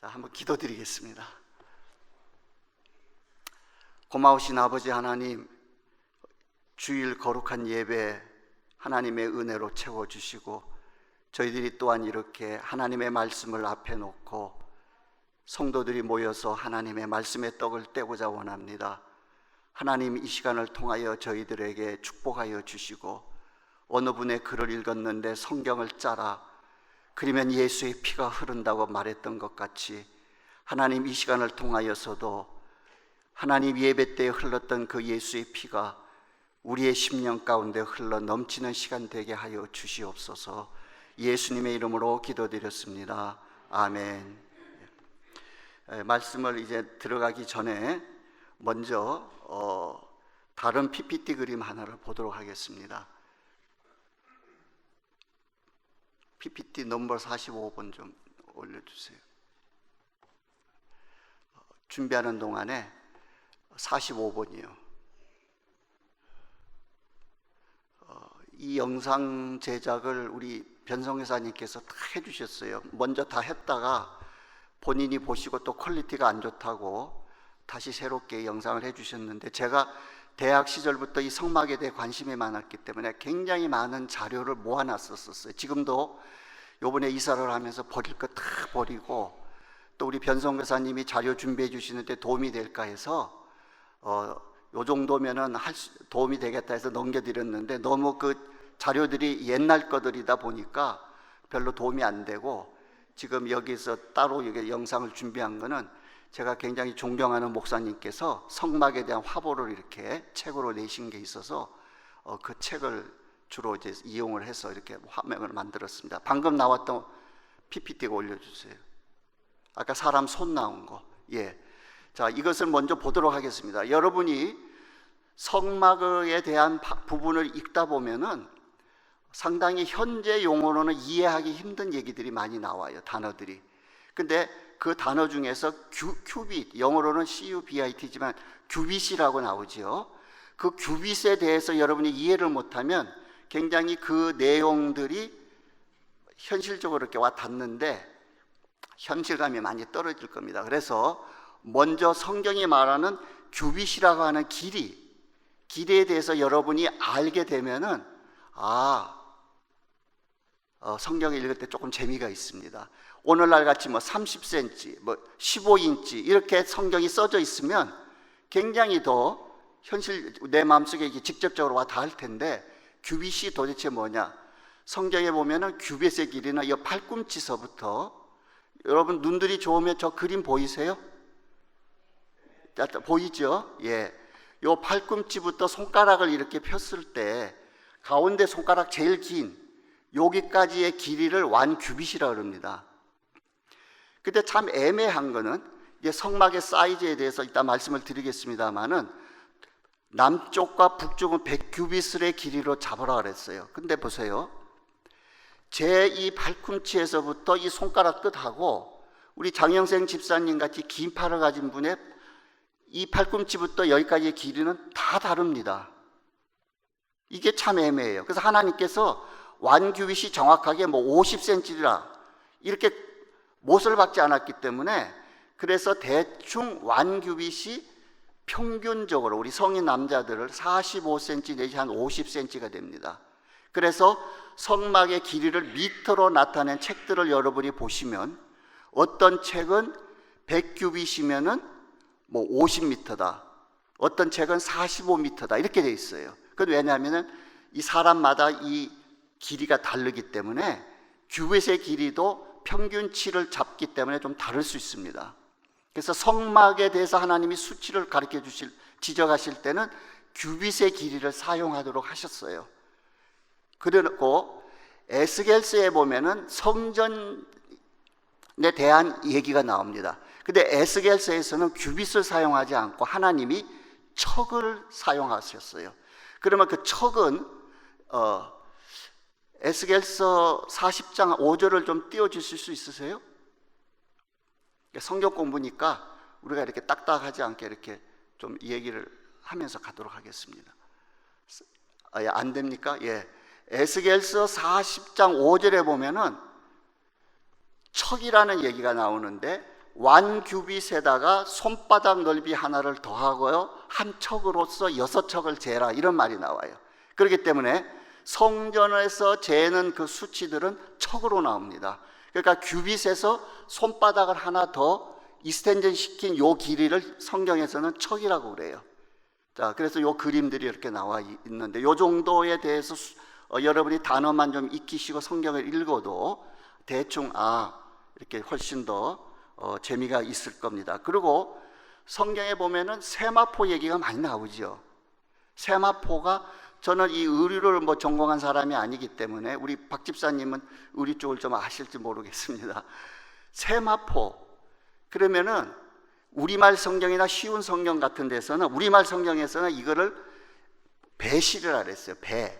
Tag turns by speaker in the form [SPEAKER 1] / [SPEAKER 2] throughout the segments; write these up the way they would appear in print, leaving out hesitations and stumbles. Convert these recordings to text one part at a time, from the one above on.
[SPEAKER 1] 자, 한번 기도드리겠습니다. 고마우신 아버지 하나님, 주일 거룩한 예배 하나님의 은혜로 채워주시고 저희들이 또한 이렇게 하나님의 말씀을 앞에 놓고 성도들이 모여서 하나님의 말씀의 떡을 떼고자 원합니다. 하나님, 이 시간을 통하여 저희들에게 축복하여 주시고 어느 분의 글을 읽었는데 성경을 짜라, 그러면 예수의 피가 흐른다고 말했던 것 같이 하나님, 이 시간을 통하여서도 하나님 예배 때에 흘렀던 그 예수의 피가 우리의 심령 가운데 흘러 넘치는 시간 되게 하여 주시옵소서. 예수님의 이름으로 기도드렸습니다. 아멘. 말씀을 이제 들어가기 전에 먼저 다른 PPT 그림 하나를 보도록 하겠습니다. PPT 넘버 45번 좀 올려주세요. 준비하는 동안에 45번이요. 이 영상 제작을 우리 변성회사님께서 다 해주셨어요. 먼저 다 했다가 본인이 보시고 또 퀄리티가 안 좋다고 다시 새롭게 영상을 해주셨는데, 제가 대학 시절부터 이 성막에 대해 관심이 많았기 때문에 굉장히 많은 자료를 모아놨었어요. 지금도 요번에 이사를 하면서 버릴 거 다 버리고, 또 우리 변성교사님이 자료 준비해 주시는데 도움이 될까 해서 요 정도면은 도움이 되겠다 해서 넘겨드렸는데, 너무 그 자료들이 옛날 거들이다 보니까 별로 도움이 안 되고, 지금 여기서 따로 이게 영상을 준비한 거는 제가 굉장히 존경하는 목사님께서 성막에 대한 화보를 이렇게 책으로 내신 게 있어서 그 책을 주로 이제 이용을 해서 이렇게 화면을 만들었습니다. 방금 나왔던 PPT가 올려주세요. 아까 사람 손 나온 거. 예. 자, 이것을 먼저 보도록 하겠습니다. 여러분이 성막에 대한 부분을 읽다 보면은 상당히 현재 용어로는 이해하기 힘든 얘기들이 많이 나와요, 단어들이. 근데 그 단어 중에서 큐빗, 영어로는 CUBIT지만 큐빗이라고 나오죠. 그 큐빗에 대해서 여러분이 이해를 못하면 굉장히 그 내용들이 현실적으로 이렇게 와 닿는데 현실감이 많이 떨어질 겁니다. 그래서 먼저 성경이 말하는 큐빗이라고 하는 길이에 대해서 여러분이 알게 되면은 성경을 읽을 때 조금 재미가 있습니다. 오늘날 같이 30cm, 15인치 이렇게 성경이 써져 있으면 굉장히 더 내 마음속에 직접적으로 와 닿을 텐데, 큐빗이 도대체 뭐냐? 성경에 보면은 큐빗의 길이는 이 팔꿈치서부터, 여러분 눈들이 좋으면 저 그림 보이세요? 보이죠? 예. 요 팔꿈치부터 손가락을 이렇게 폈을 때 가운데 손가락 제일 긴 여기까지의 길이를 완 큐빗이라고 합니다. 근데 참 애매한 거는 이제 성막의 사이즈에 대해서 이따 말씀을 드리겠습니다만은 남쪽과 북쪽은 100큐빗의 길이로 잡으라 그랬어요. 근데 보세요. 제 이 팔꿈치에서부터 이 손가락 끝하고 우리 장영생 집사님 같이 긴 팔을 가진 분의 이 팔꿈치부터 여기까지의 길이는 다 다릅니다. 이게 참 애매해요. 그래서 하나님께서 완큐빗이 정확하게 50cm라 이렇게 못을 박지 않았기 때문에, 그래서 대충 완큐빗이 평균적으로 우리 성인 남자들을 45cm 내지 한 50cm가 됩니다. 그래서 성막의 길이를 미터로 나타낸 책들을 여러분이 보시면 어떤 책은 100큐빗이면은 50m다, 어떤 책은 45m다 이렇게 돼 있어요. 그건 왜냐하면은 이 사람마다 이 길이가 다르기 때문에 큐빗의 길이도 평균치를 잡기 때문에 좀 다를 수 있습니다. 그래서 성막에 대해서 하나님이 수치를 지적하실 때는 큐빗의 길이를 사용하도록 하셨어요. 그리고 에스겔서에 보면은 성전에 대한 얘기가 나옵니다. 근데 에스겔서에서는 큐빗을 사용하지 않고 하나님이 척을 사용하셨어요. 그러면 그 척은 에스겔서 40장 5절을 좀 띄워주실 수 있으세요? 성경 공부니까 우리가 이렇게 딱딱하지 않게 이렇게 좀 얘기를 하면서 가도록 하겠습니다. 안 됩니까? 예. 에스겔서 40장 5절에 보면은 척이라는 얘기가 나오는데 완규빗에다가 손바닥 넓이 하나를 더하고요, 한 척으로서 6척을 재라, 이런 말이 나와요. 그렇기 때문에 성전에서 재는 그 수치들은 척으로 나옵니다. 그러니까 규빗에서 손바닥을 하나 더 이스텐전 시킨 요 길이를 성경에서는 척이라고 그래요. 자, 그래서 요 그림들이 이렇게 나와 있는데, 요 정도에 대해서 여러분이 단어만 좀 익히시고 성경을 읽어도 대충 이렇게 훨씬 더 재미가 있을 겁니다. 그리고 성경에 보면은 세마포 얘기가 많이 나오죠. 세마포가, 저는 이 의류를 전공한 사람이 아니기 때문에 우리 박 집사님은 의류 쪽을 좀 아실지 모르겠습니다. 세마포, 그러면은 우리말 성경이나 쉬운 성경 같은 데서는, 우리말 성경에서는 이거를 배실이라 그랬어요. 배.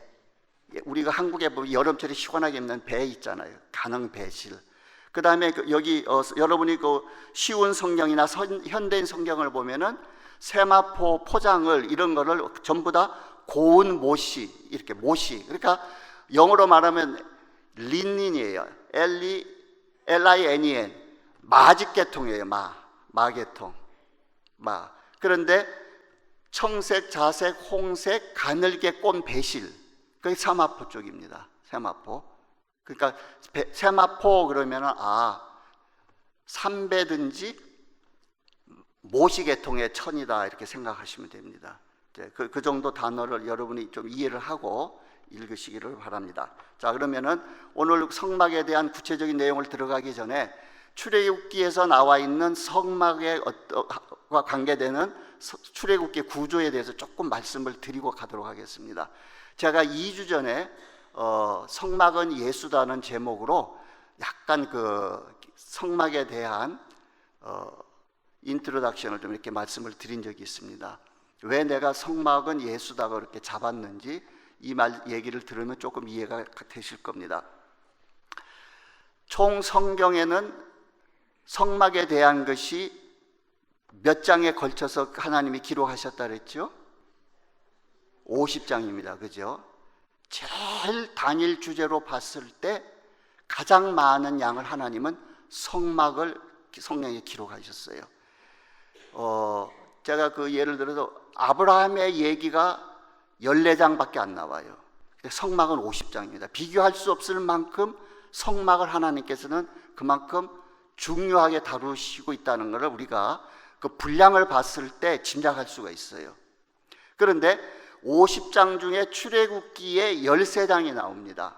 [SPEAKER 1] 우리가 한국에 보면 여름철에 시원하게 입는 배 있잖아요. 가능 배실. 그 다음에 여기 여러분이 그 쉬운 성경이나 현대인 성경을 보면은 세마포 포장을, 이런 거를 전부 다 고운 못이, 이렇게 못이, 그러니까 영어로 말하면 린닌이에요. LINEN, 마직계통이에요. 마계통. 그런데 청색, 자색, 홍색, 가늘게 꼰 배실, 그게 세마포 쪽입니다. 세마포. 그러니까 세마포 그러면은 삼배든지 모시계통의 천이다, 이렇게 생각하시면 됩니다. 그 정도 단어를 여러분이 좀 이해를 하고 읽으시기를 바랍니다. 자, 그러면은 오늘 성막에 대한 구체적인 내용을 들어가기 전에 출애굽기에서 나와 있는 성막과 관계되는 출애굽기 구조에 대해서 조금 말씀을 드리고 가도록 하겠습니다. 제가 2주 전에 성막은 예수다는 제목으로 약간 그 성막에 대한 인트로덕션을 좀 이렇게 말씀을 드린 적이 있습니다. 왜 내가 성막은 예수다고 그렇게 잡았는지 이 얘기를 들으면 조금 이해가 되실 겁니다. 총 성경에는 성막에 대한 것이 몇 장에 걸쳐서 하나님이 기록하셨다 그랬죠? 50장입니다. 그죠? 제일 단일 주제로 봤을 때 가장 많은 양을 하나님은 성막을 성경에 기록하셨어요. 제가 그 예를 들어서 아브라함의 얘기가 14장밖에 안 나와요. 성막은 50장입니다. 비교할 수 없을 만큼 성막을 하나님께서는 그만큼 중요하게 다루시고 있다는 것을 우리가 그 분량을 봤을 때 짐작할 수가 있어요. 그런데 50장 중에 출애굽기에 13장이 나옵니다.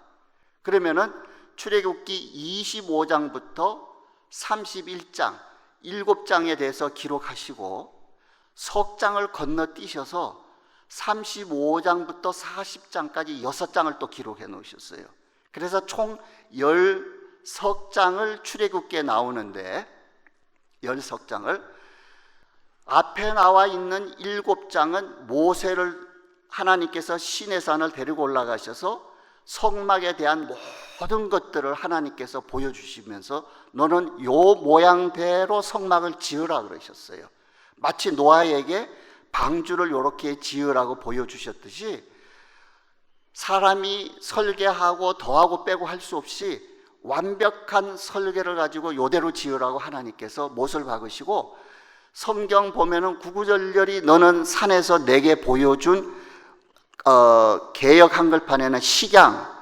[SPEAKER 1] 그러면은 출애굽기 25장부터 31장, 7장에 대해서 기록하시고 석장을 건너뛰셔서 35장부터 40장까지 6장을 또 기록해 놓으셨어요. 그래서 총 10석장을 출애굽기에 나오는데, 10석장을 앞에 나와 있는 7장은 모세를 하나님께서 시내산을 데리고 올라가셔서 성막에 대한 모든 것들을 하나님께서 보여주시면서 너는 요 모양대로 성막을 지으라 그러셨어요. 마치 노아에게 방주를 이렇게 지으라고 보여주셨듯이 사람이 설계하고 더하고 빼고 할 수 없이 완벽한 설계를 가지고 요대로 지으라고 하나님께서 못을 박으시고, 성경 보면은 구구절절히 너는 산에서 내게 보여준 개역 한글판에는 식양,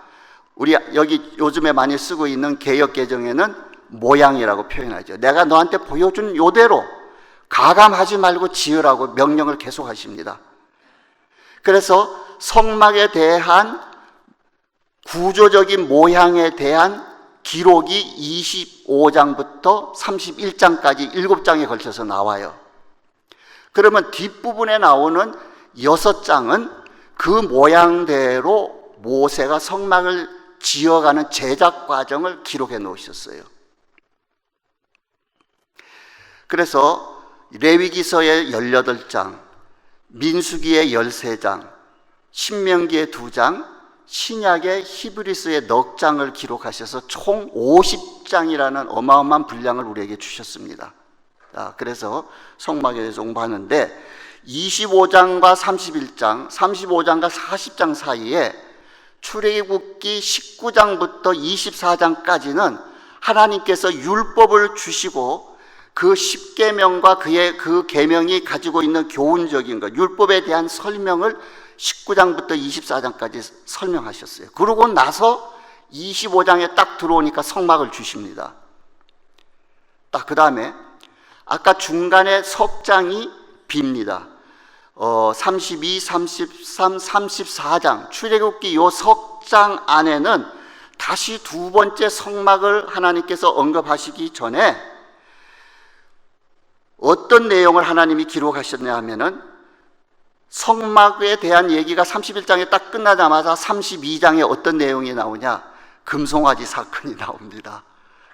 [SPEAKER 1] 우리 여기 요즘에 많이 쓰고 있는 개역 개정에는 모양이라고 표현하죠. 내가 너한테 보여준 요대로 가감하지 말고 지으라고 명령을 계속 하십니다. 그래서 성막에 대한 구조적인 모양에 대한 기록이 25장부터 31장까지 7장에 걸쳐서 나와요. 그러면 뒷부분에 나오는 6장은 그 모양대로 모세가 성막을 지어가는 제작 과정을 기록해 놓으셨어요. 그래서 레위기서의 18장, 민수기의 13장, 신명기의 2장, 신약의 히브리서의 넉 장을 기록하셔서 총 50장이라는 어마어마한 분량을 우리에게 주셨습니다. 그래서 성막에 대해서 공부하는데 25장과 31장, 35장과 40장 사이에 출애굽기 19장부터 24장까지는 하나님께서 율법을 주시고 그 10계명과 그 계명이 가지고 있는 교훈적인 것, 율법에 대한 설명을 19장부터 24장까지 설명하셨어요. 그러고 나서 25장에 딱 들어오니까 성막을 주십니다. 딱 그 다음에 아까 중간에 석장이 빕니다. 32, 33, 34장 출애굽기 요 석장 안에는 다시 두 번째 성막을 하나님께서 언급하시기 전에 어떤 내용을 하나님이 기록하셨냐 하면은 성막에 대한 얘기가 31장에 딱 끝나자마자 32장에 어떤 내용이 나오냐? 금송아지 사건이 나옵니다.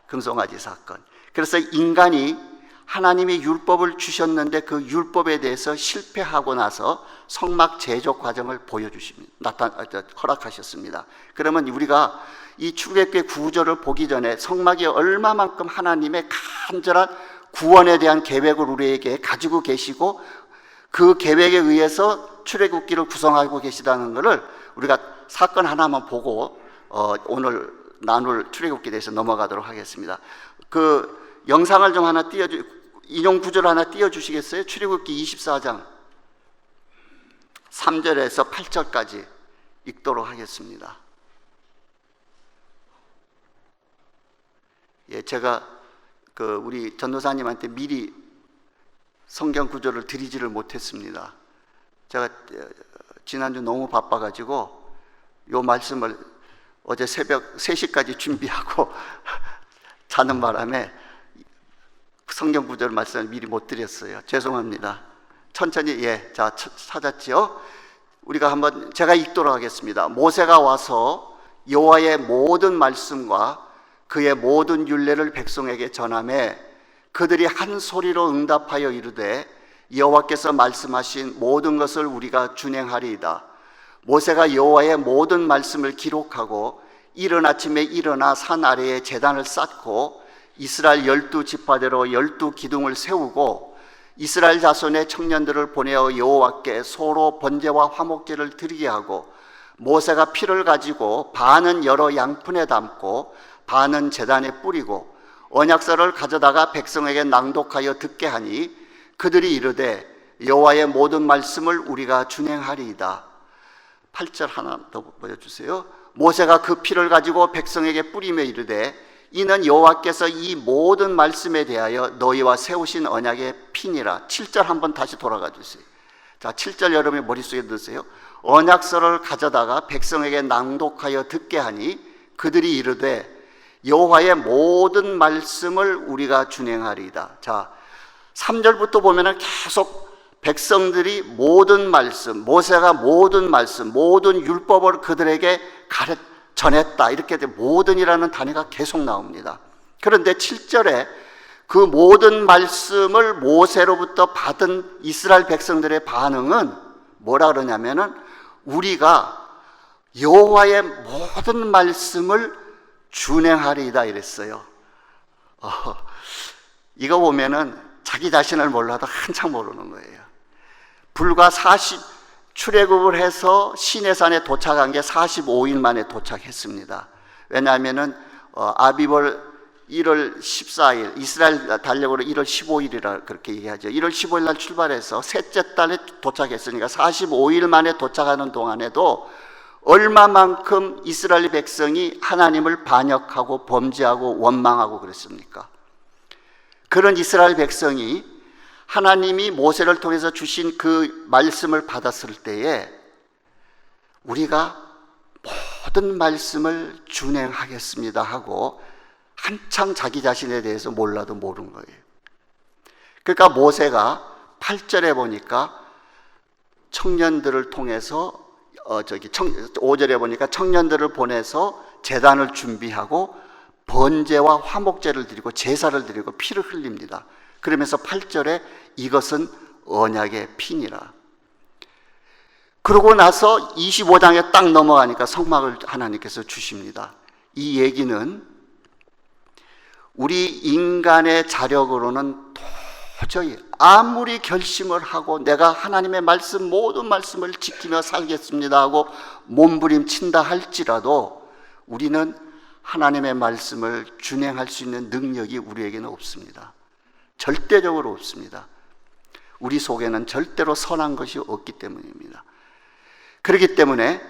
[SPEAKER 1] 금송아지 사건. 그래서 인간이 하나님이 율법을 주셨는데 그 율법에 대해서 실패하고 나서 성막 제조 과정을 허락하셨습니다. 그러면 우리가 이 출애굽기 구절을 보기 전에 성막이 얼마만큼 하나님의 간절한 구원에 대한 계획을 우리에게 가지고 계시고 그 계획에 의해서 출애굽기를 구성하고 계시다는 것을 우리가 사건 하나만 보고 오늘 나눌 출애굽기에 대해서 넘어가도록 하겠습니다. 그 영상을 좀 하나 인용 구절을 하나 띄워주시겠어요? 출애굽기 24장 3절에서 8절까지 읽도록 하겠습니다. 예, 제가 우리 전도사님한테 미리 성경 구절을 드리지를 못했습니다. 제가 지난주 너무 바빠가지고 요 말씀을 어제 새벽 3시까지 준비하고 자는 바람에 성경 구절 말씀을 미리 못 드렸어요. 죄송합니다. 천천히 자 찾았지요? 우리가 한번 제가 읽도록 하겠습니다. 모세가 와서 여호와의 모든 말씀과 그의 모든 율례를 백성에게 전하매 그들이 한 소리로 응답하여 이르되 여호와께서 말씀하신 모든 것을 우리가 준행하리이다. 모세가 여호와의 모든 말씀을 기록하고 이른 아침에 일어나 산 아래에 제단을 쌓고 이스라엘 12지파대로 12기둥을 세우고 이스라엘 자손의 청년들을 보내어 여호와께 소로 번제와 화목제를 드리게 하고 모세가 피를 가지고 반은 여러 양푼에 담고 반은 제단에 뿌리고 언약서를 가져다가 백성에게 낭독하여 듣게 하니 그들이 이르되 여호와의 모든 말씀을 우리가 준행하리이다. 8절 하나 더 보여주세요. 모세가 그 피를 가지고 백성에게 뿌리며 이르되 이는 여호와께서 이 모든 말씀에 대하여 너희와 세우신 언약의 피니라. 7절 한번 다시 돌아가 주세요. 자, 7절 여러분의 머릿속에 넣으세요. 언약서를 가져다가 백성에게 낭독하여 듣게 하니 그들이 이르되 여호와의 모든 말씀을 우리가 준행하리이다. 자, 3절부터 보면은 계속 백성들이 모든 말씀, 모세가 모든 말씀, 모든 율법을 그들에게 전했다. 이렇게 모든이라는 단어가 계속 나옵니다. 그런데 7절에 그 모든 말씀을 모세로부터 받은 이스라엘 백성들의 반응은 뭐라 그러냐면은 우리가 여호와의 모든 말씀을 준행하리이다 이랬어요. 이거 보면은 자기 자신을 몰라도 한참 모르는 거예요. 불과 출애굽을 해서 시내산에 도착한 게 45일 만에 도착했습니다. 왜냐하면은 아비벌 1월 14일, 이스라엘 달력으로 1월 15일이라 그렇게 얘기하죠. 1월 15일 날 출발해서 셋째 달에 도착했으니까 45일 만에 도착하는 동안에도 얼마만큼 이스라엘 백성이 하나님을 반역하고 범죄하고 원망하고 그랬습니까? 그런 이스라엘 백성이 하나님이 모세를 통해서 주신 그 말씀을 받았을 때에 우리가 모든 말씀을 준행하겠습니다 하고 한창 자기 자신에 대해서 몰라도 모르는 거예요. 그러니까 모세가 8절에 보니까 청년들을 통해서 5절에 보니까 청년들을 보내서 제단을 준비하고 번제와 화목제를 드리고 제사를 드리고 피를 흘립니다. 그러면서 8절에 이것은 언약의 피니라. 그러고 나서 25장에 딱 넘어가니까 성막을 하나님께서 주십니다. 이 얘기는 우리 인간의 자력으로는 도저히 아무리 결심을 하고 내가 하나님의 말씀 모든 말씀을 지키며 살겠습니다 하고 몸부림친다 할지라도 우리는 하나님의 말씀을 준행할 수 있는 능력이 우리에게는 없습니다. 절대적으로 없습니다. 우리 속에는 절대로 선한 것이 없기 때문입니다. 그렇기 때문에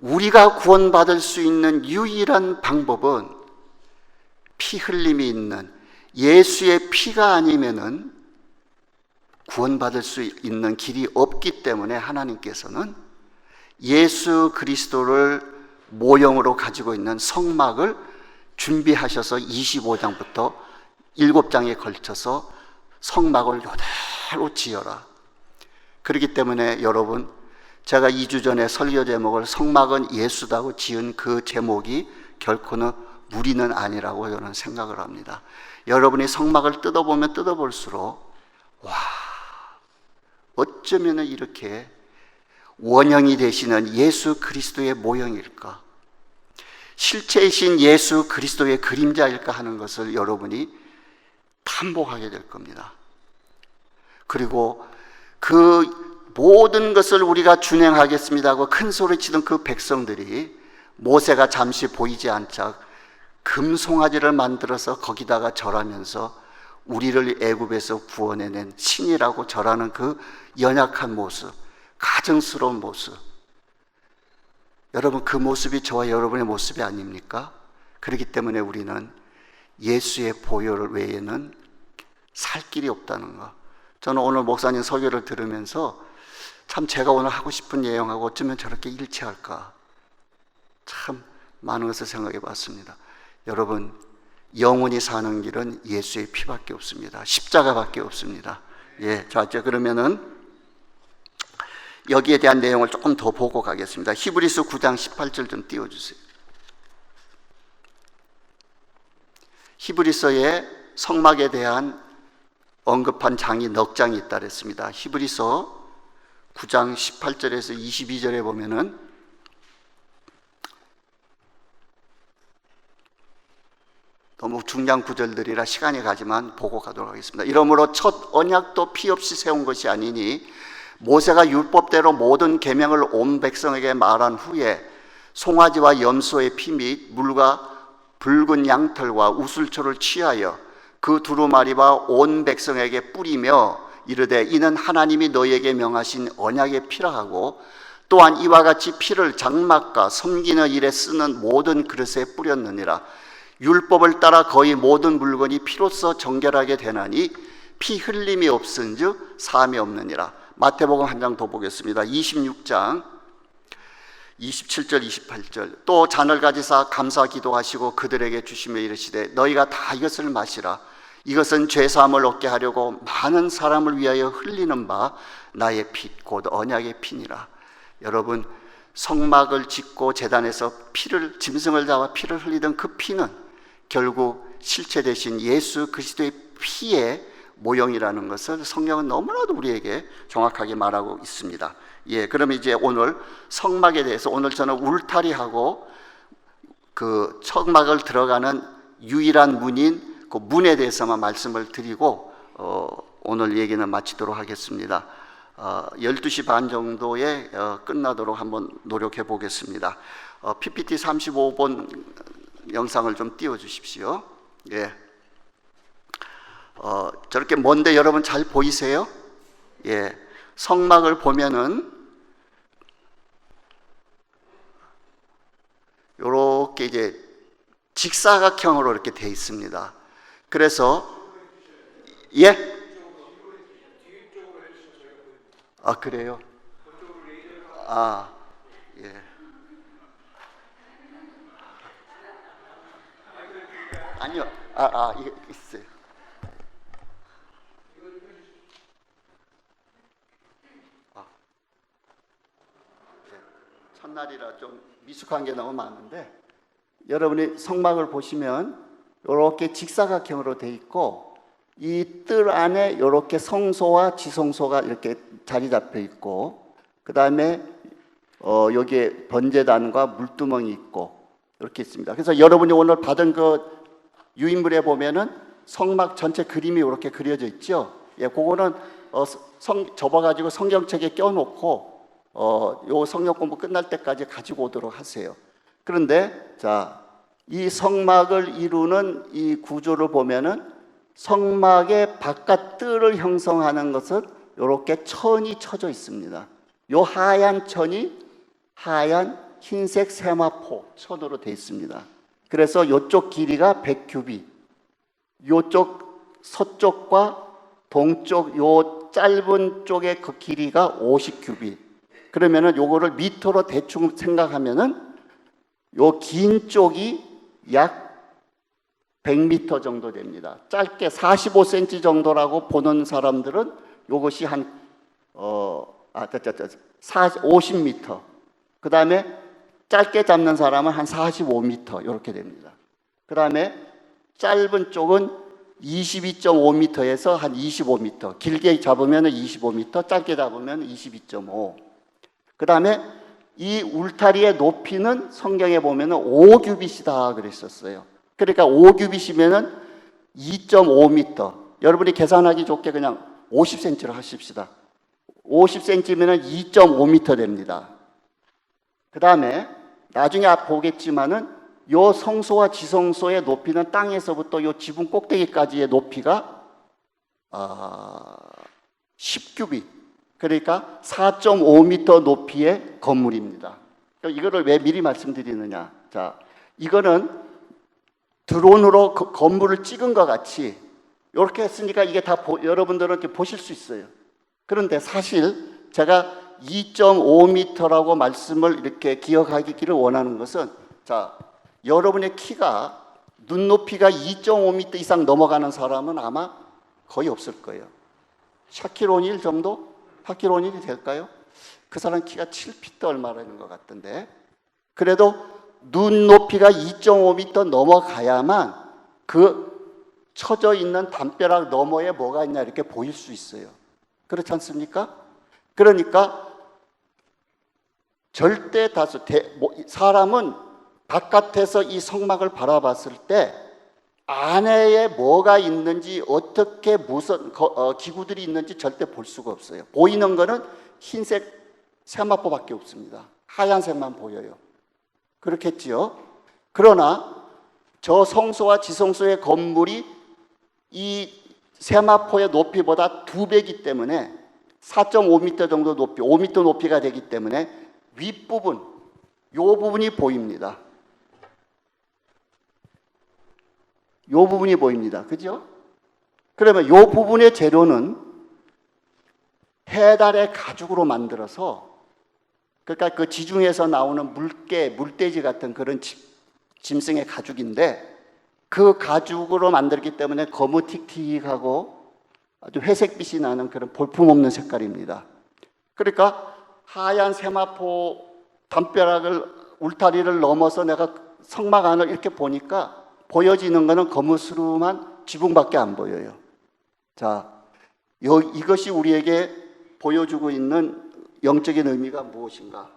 [SPEAKER 1] 우리가 구원받을 수 있는 유일한 방법은 피 흘림이 있는 예수의 피가 아니면은 구원받을 수 있는 길이 없기 때문에 하나님께서는 예수 그리스도를 모형으로 가지고 있는 성막을 준비하셔서 25장부터 7장에 걸쳐서 성막을 요대로 지어라. 그렇기 때문에 여러분, 제가 2주 전에 설교 제목을 성막은 예수다고 지은 그 제목이 결코는 무리는 아니라고 저는 생각을 합니다. 여러분이 성막을 뜯어보면 뜯어볼수록 와, 어쩌면 이렇게 원형이 되시는 예수 그리스도의 모형일까? 실체이신 예수 그리스도의 그림자일까 하는 것을 여러분이 탐복하게 될 겁니다. 그리고 그 모든 것을 우리가 준행하겠습니다 하고 큰 소리 치던 그 백성들이 모세가 잠시 보이지 않자 금송아지를 만들어서 거기다가 절하면서 우리를 애굽에서 구원해낸 신이라고 절하는 그 연약한 모습, 가증스러운 모습, 여러분 그 모습이 저와 여러분의 모습이 아닙니까? 그렇기 때문에 우리는 예수의 보혈 외에는 살 길이 없다는 거. 저는 오늘 목사님 설교를 들으면서 참 제가 오늘 하고 싶은 내용하고 어쩌면 저렇게 일치할까, 참 많은 것을 생각해 봤습니다. 여러분, 영원히 사는 길은 예수의 피밖에 없습니다. 십자가밖에 없습니다. 예, 자, 그러면은 여기에 대한 내용을 조금 더 보고 가겠습니다. 히브리서 9장 18절 좀 띄워주세요. 히브리서에 성막에 대한 언급한 장이 넉 장이 있다 그랬습니다. 히브리서 9장 18절에서 22절에 보면은 너무 중요한 구절들이라 시간이 가지만 보고 가도록 하겠습니다. 이러므로 첫 언약도 피 없이 세운 것이 아니니 모세가 율법대로 모든 계명을 온 백성에게 말한 후에 송아지와 염소의 피 및 물과 붉은 양털과 우슬초를 취하여 그 두루마리와 온 백성에게 뿌리며 이르되 이는 하나님이 너희에게 명하신 언약의 피라 하고 또한 이와 같이 피를 장막과 섬기는 일에 쓰는 모든 그릇에 뿌렸느니라. 율법을 따라 거의 모든 물건이 피로써 정결하게 되나니 피 흘림이 없은즉 사함이 없느니라. 마태복음 한 장 더 보겠습니다. 26장 27절 28절. 또 잔을 가지사 감사 기도하시고 그들에게 주시며 이르시되 너희가 다 이것을 마시라. 이것은 죄사함을 얻게 하려고 많은 사람을 위하여 흘리는 바 나의 피 곧 언약의 피니라. 여러분, 성막을 짓고 제단에서 피를, 짐승을 잡아 피를 흘리던 그 피는 결국 실체 되신 예수 그리스도의 피의 모형이라는 것을 성경은 너무나도 우리에게 정확하게 말하고 있습니다. 예, 그럼 이제 오늘 성막에 대해서, 오늘 저는 울타리하고 그 성막을 들어가는 유일한 문인 그 문에 대해서만 말씀을 드리고 오늘 얘기는 마치도록 하겠습니다. 12시 반 정도에 끝나도록 한번 노력해 보겠습니다. PPT 35번 영상을 좀 띄워 주십시오. 예. 저렇게 먼데 여러분 잘 보이세요? 예. 성막을 보면은 요렇게 이제 직사각형으로 이렇게 돼 있습니다. 그래서 예? 아, 그래요? 아, 예. 아니요. 이거 있어요. 첫날이라 좀 미숙한 게 너무 많은데, 여러분이 성막을 보시면 이렇게 직사각형으로 돼 있고 이 뜰 안에 이렇게 성소와 지성소가 이렇게 자리 잡혀 있고, 그 다음에 여기에 번제단과 물두멍이 있고 이렇게 있습니다. 그래서 여러분이 오늘 받은 그 유인물에 보면은 성막 전체 그림이 이렇게 그려져 있죠. 예, 그거는 접어가지고 성경책에 껴놓고 요 성경 공부 끝날 때까지 가지고 오도록 하세요. 그런데 자, 이 성막을 이루는 이 구조를 보면은 성막의 바깥 뜰을 형성하는 것은 이렇게 천이 쳐져 있습니다. 요 하얀 천이 하얀 흰색 세마포 천으로 되어 있습니다. 그래서 이쪽 길이가 100규빗, 이쪽 서쪽과 동쪽 요 짧은 쪽의 그 길이가 50규빗. 그러면은 요거를 미터로 대충 생각하면은 요 긴 쪽이 약 100m 정도 됩니다. 짧게 45cm 정도라고 보는 사람들은 요것이 한 50m. 그 다음에 짧게 잡는 사람은 한 45m 이렇게 됩니다. 그 다음에 짧은 쪽은 22.5m에서 한 25m. 길게 잡으면 25m, 짧게 잡으면 22.5. 그 다음에 이 울타리의 높이는 성경에 보면 5규빗이다 그랬었어요. 그러니까 5규빗이면 2.5m. 여러분이 계산하기 좋게 그냥 50cm로 하십시다. 50cm면 2.5m 됩니다. 그 다음에 나중에 보겠지만은 요 성소와 지성소의 높이는 땅에서부터 요 지붕 꼭대기까지의 높이가 10규빗. 그러니까 4.5m 높이의 건물입니다. 이거를 왜 미리 말씀드리느냐? 자, 이거는 드론으로 건물을 찍은 것 같이 이렇게 했으니까 이게 다 여러분들은 이렇게 보실 수 있어요. 그런데 사실 제가 2.5m라고 말씀을 이렇게 기억하기를 원하는 것은, 자, 여러분의 키가 눈높이가 2.5m 이상 넘어가는 사람은 아마 거의 없을 거예요. 샤키로닐 정도? 샤키로닐이 될까요? 그 사람 키가 7피트 얼마라는 것 같던데. 그래도 눈높이가 2.5m 넘어가야만 그 쳐져 있는 담벼락 너머에 뭐가 있냐 이렇게 보일 수 있어요. 그렇지 않습니까? 그러니까 절대 다수 사람은 바깥에서 이 성막을 바라봤을 때 안에 뭐가 있는지, 어떻게 무슨 기구들이 있는지 절대 볼 수가 없어요. 보이는 거는 흰색 세마포밖에 없습니다. 하얀색만 보여요. 그렇겠지요? 그러나 저 성소와 지성소의 건물이 이 세마포의 높이보다 2배이기 때문에 4.5m 정도 높이, 5m 높이가 되기 때문에 윗부분, 요 부분이 보입니다. 요 부분이 보입니다. 그죠? 그러면 요 부분의 재료는 해달의 가죽으로 만들어서, 그러니까 그 지중해에서 나오는 물돼지 같은 그런 짐승의 가죽인데, 그 가죽으로 만들기 때문에 거무틱틱하고 아주 회색빛이 나는 그런 볼품없는 색깔입니다. 그러니까 하얀 세마포 담벼락을, 울타리를 넘어서 내가 성막 안을 이렇게 보니까 보여지는 것은 거무스름한 지붕밖에 안 보여요. 자, 이것이 우리에게 보여주고 있는 영적인 의미가 무엇인가?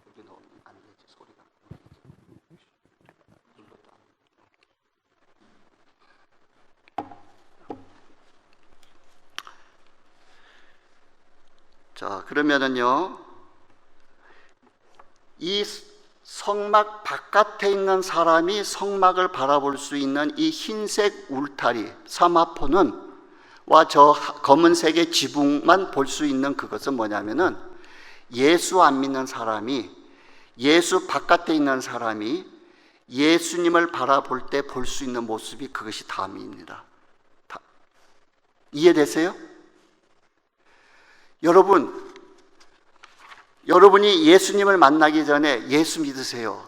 [SPEAKER 1] 여기 넣으면 안 되지, 소리가. 자, 그러면은요, 이 성막 바깥에 있는 사람이 성막을 바라볼 수 있는 이 흰색 울타리, 사마포는 와 저 검은색의 지붕만 볼 수 있는 그것은 뭐냐면은, 예수 안 믿는 사람이, 예수 바깥에 있는 사람이 예수님을 바라볼 때 볼 수 있는 모습이 그것이 다입니다. 이해되세요? 여러분이 예수님을 만나기 전에 예수 믿으세요.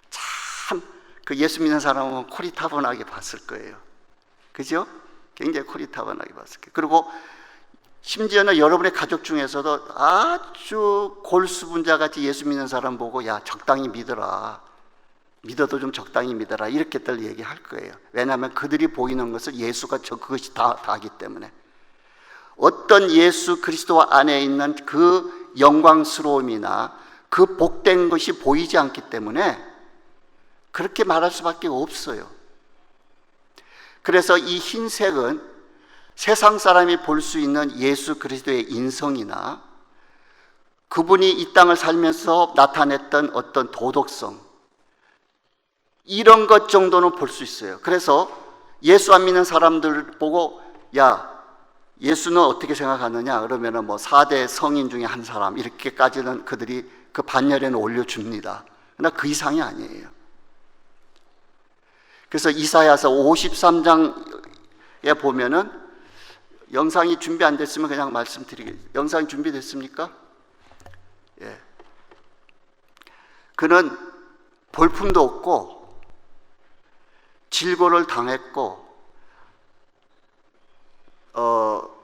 [SPEAKER 1] 참, 그 예수 믿는 사람은 코리타분하게 봤을 거예요. 그죠? 굉장히 코리타분하게 봤을 거예요. 그리고 심지어는 여러분의 가족 중에서도 아주 골수분자 같이 예수 믿는 사람 보고, 야, 적당히 믿어라. 믿어도 좀 적당히 믿어라. 이렇게들 얘기할 거예요. 왜냐하면 그들이 보이는 것은 예수가 그것이 다기 때문에. 어떤 예수 그리스도 안에 있는 그 영광스러움이나 그 복된 것이 보이지 않기 때문에 그렇게 말할 수밖에 없어요. 그래서 이 흰색은 세상 사람이 볼 수 있는 예수 그리스도의 인성이나 그분이 이 땅을 살면서 나타냈던 어떤 도덕성, 이런 것 정도는 볼 수 있어요. 그래서 예수 안 믿는 사람들 보고, 야, 예수는 어떻게 생각하느냐? 그러면은 뭐 4대 성인 중에 한 사람, 이렇게까지는 그들이 그 반열에는 올려줍니다. 그러나 그 이상이 아니에요. 그래서 이사야서 53장에 보면은, 영상이 준비 안 됐으면 그냥 말씀드리겠습니다. 영상이 준비됐습니까? 예. 그는 볼품도 없고 질고를 당했고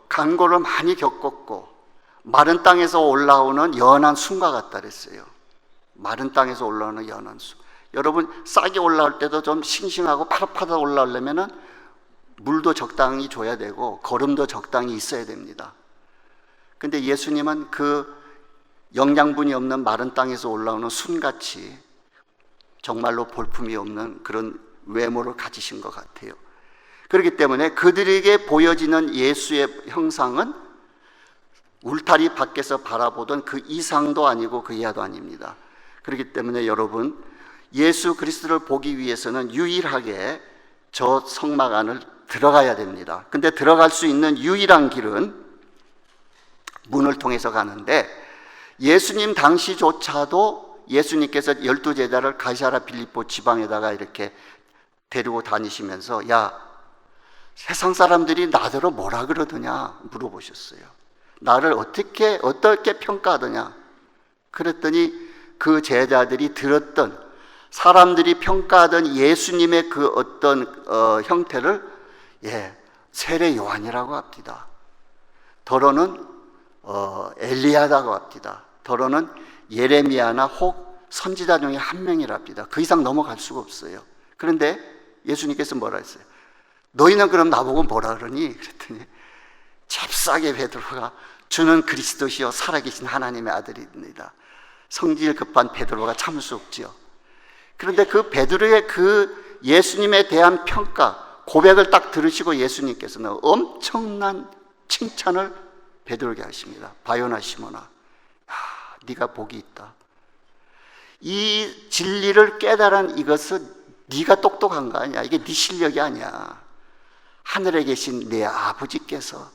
[SPEAKER 1] 간고를 많이 겪었고 마른 땅에서 올라오는 연한 순과 같다 그랬어요. 마른 땅에서 올라오는 연한 순. 여러분 싹이 올라올 때도 좀 싱싱하고 파릇파릇 올라오려면은 물도 적당히 줘야 되고 거름도 적당히 있어야 됩니다. 근데 예수님은 그 영양분이 없는 마른 땅에서 올라오는 순같이 정말로 볼품이 없는 그런 외모를 가지신 것 같아요. 그렇기 때문에 그들에게 보여지는 예수의 형상은 울타리 밖에서 바라보던 그 이상도 아니고 그 이하도 아닙니다. 그렇기 때문에 여러분, 예수 그리스도를 보기 위해서는 유일하게 저 성막 안을 들어가야 됩니다. 근데 들어갈 수 있는 유일한 길은 문을 통해서 가는데, 예수님 당시조차도 예수님께서 12제자를 가이사랴 빌립보 지방에다가 이렇게 데리고 다니시면서, 야, 세상 사람들이 나더러 뭐라 그러더냐 물어보셨어요. 나를 어떻게 평가하더냐. 그랬더니 그 제자들이 들었던, 사람들이 평가하던 예수님의 그 어떤 형태를 세례 요한이라고 합니다. 더러는 엘리야라고 합니다. 더러는 예레미야나 혹 선지자 중에 한 명이랍니다. 그 이상 넘어갈 수가 없어요. 그런데 예수님께서 뭐라 했어요? 너희는 그럼 나보고 뭐라 그러니? 그랬더니 잽싸게 베드로가, 주는 그리스도시요 살아계신 하나님의 아들입니다. 성질 급한 베드로가 참을 수 없지요. 그런데 그 베드로의 그 예수님에 대한 평가, 고백을 딱 들으시고 예수님께서는 엄청난 칭찬을 베드로에게 하십니다. 바요나 시몬아, 네가 복이 있다. 이 진리를 깨달은 이것은 네가 똑똑한 거 아니야. 이게 네 실력이 아니야. 하늘에 계신 내 아버지께서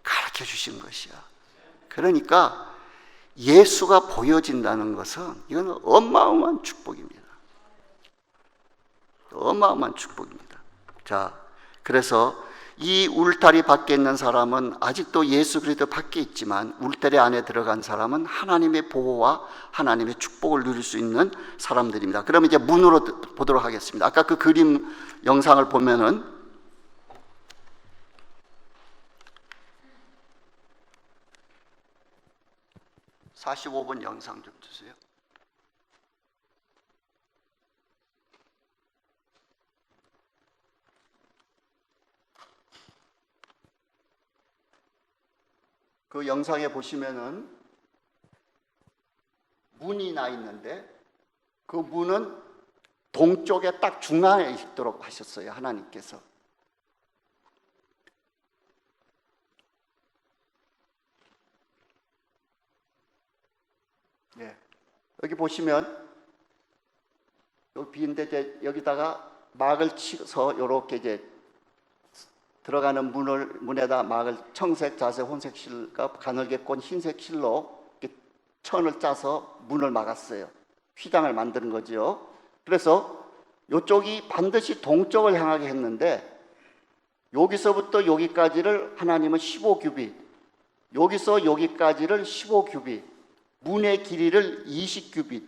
[SPEAKER 1] 가르쳐 주신 것이야. 그러니까 예수가 보여진다는 것은 이건 어마어마한 축복입니다. 어마어마한 축복입니다. 자, 그래서 이 울타리 밖에 있는 사람은 아직도 예수 그리스도 밖에 있지만, 울타리 안에 들어간 사람은 하나님의 보호와 하나님의 축복을 누릴 수 있는 사람들입니다. 그러면 이제 문으로 보도록 하겠습니다. 아까 그 그림 영상을 보면은 45번 영상 좀 주세요. 그 영상에 보시면은 문이 나 있는데, 그 문은 동쪽에 딱 중앙에 있도록 하셨어요, 하나님께서. 여기 보시면 여기 비인데 여기다가 막을 치서 이렇게 이제 들어가는 문에다 막을 청색, 자색, 혼색 실과 가늘게 꼰 흰색 실로 이렇게 천을 짜서 문을 막았어요. 휘장을 만드는 거죠. 그래서 이쪽이 반드시 동쪽을 향하게 했는데, 여기서부터 여기까지를 하나님은 15규빗, 여기서 여기까지를 15규빗, 문의 길이를 20규빗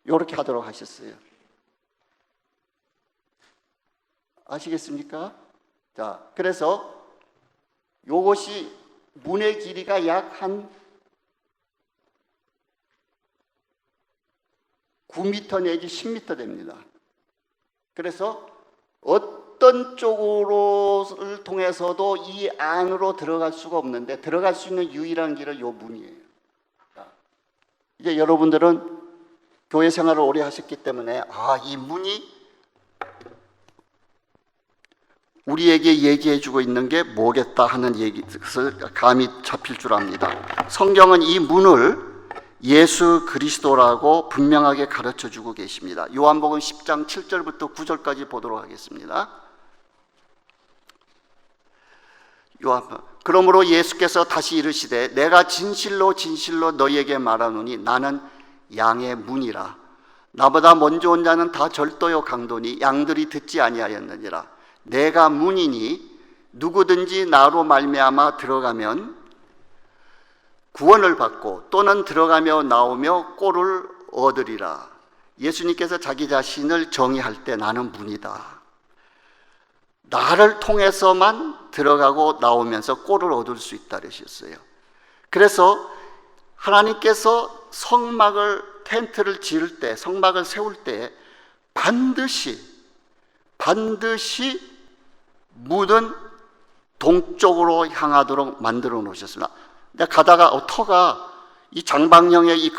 [SPEAKER 1] 이렇게 하도록 하셨어요. 아시겠습니까? 자, 그래서 요것이 문의 길이가 약 한 9m 내지 10m 됩니다. 그래서 어떤 쪽으로를 통해서도 이 안으로 들어갈 수가 없는데, 들어갈 수 있는 유일한 길은 요 문이에요. 이제 여러분들은 교회 생활을 오래 하셨기 때문에, 이 문이 우리에게 얘기해주고 있는 게 뭐겠다 하는 얘기를 감이 잡힐 줄 압니다. 성경은 이 문을 예수 그리스도라고 분명하게 가르쳐 주고 계십니다. 요한복음 10장 7절부터 9절까지 보도록 하겠습니다. 그러므로 예수께서 다시 이르시되 내가 진실로 진실로 너희에게 말하노니 나는 양의 문이라. 나보다 먼저 온 자는 다 절도요 강도니 양들이 듣지 아니하였느니라. 내가 문이니 누구든지 나로 말미암아 들어가면 구원을 받고 또는 들어가며 나오며 꼴을 얻으리라. 예수님께서 자기 자신을 정의할 때 나는 문이다. 나를 통해서만 들어가고 나오면서 꼴을 얻을 수 있다 그러셨어요. 그래서 하나님께서 성막을 텐트를 지을 때, 성막을 세울 때 반드시 문은 동쪽으로 향하도록 만들어 놓으셨습니다. 내가 가다가 터가 이 장방형의 이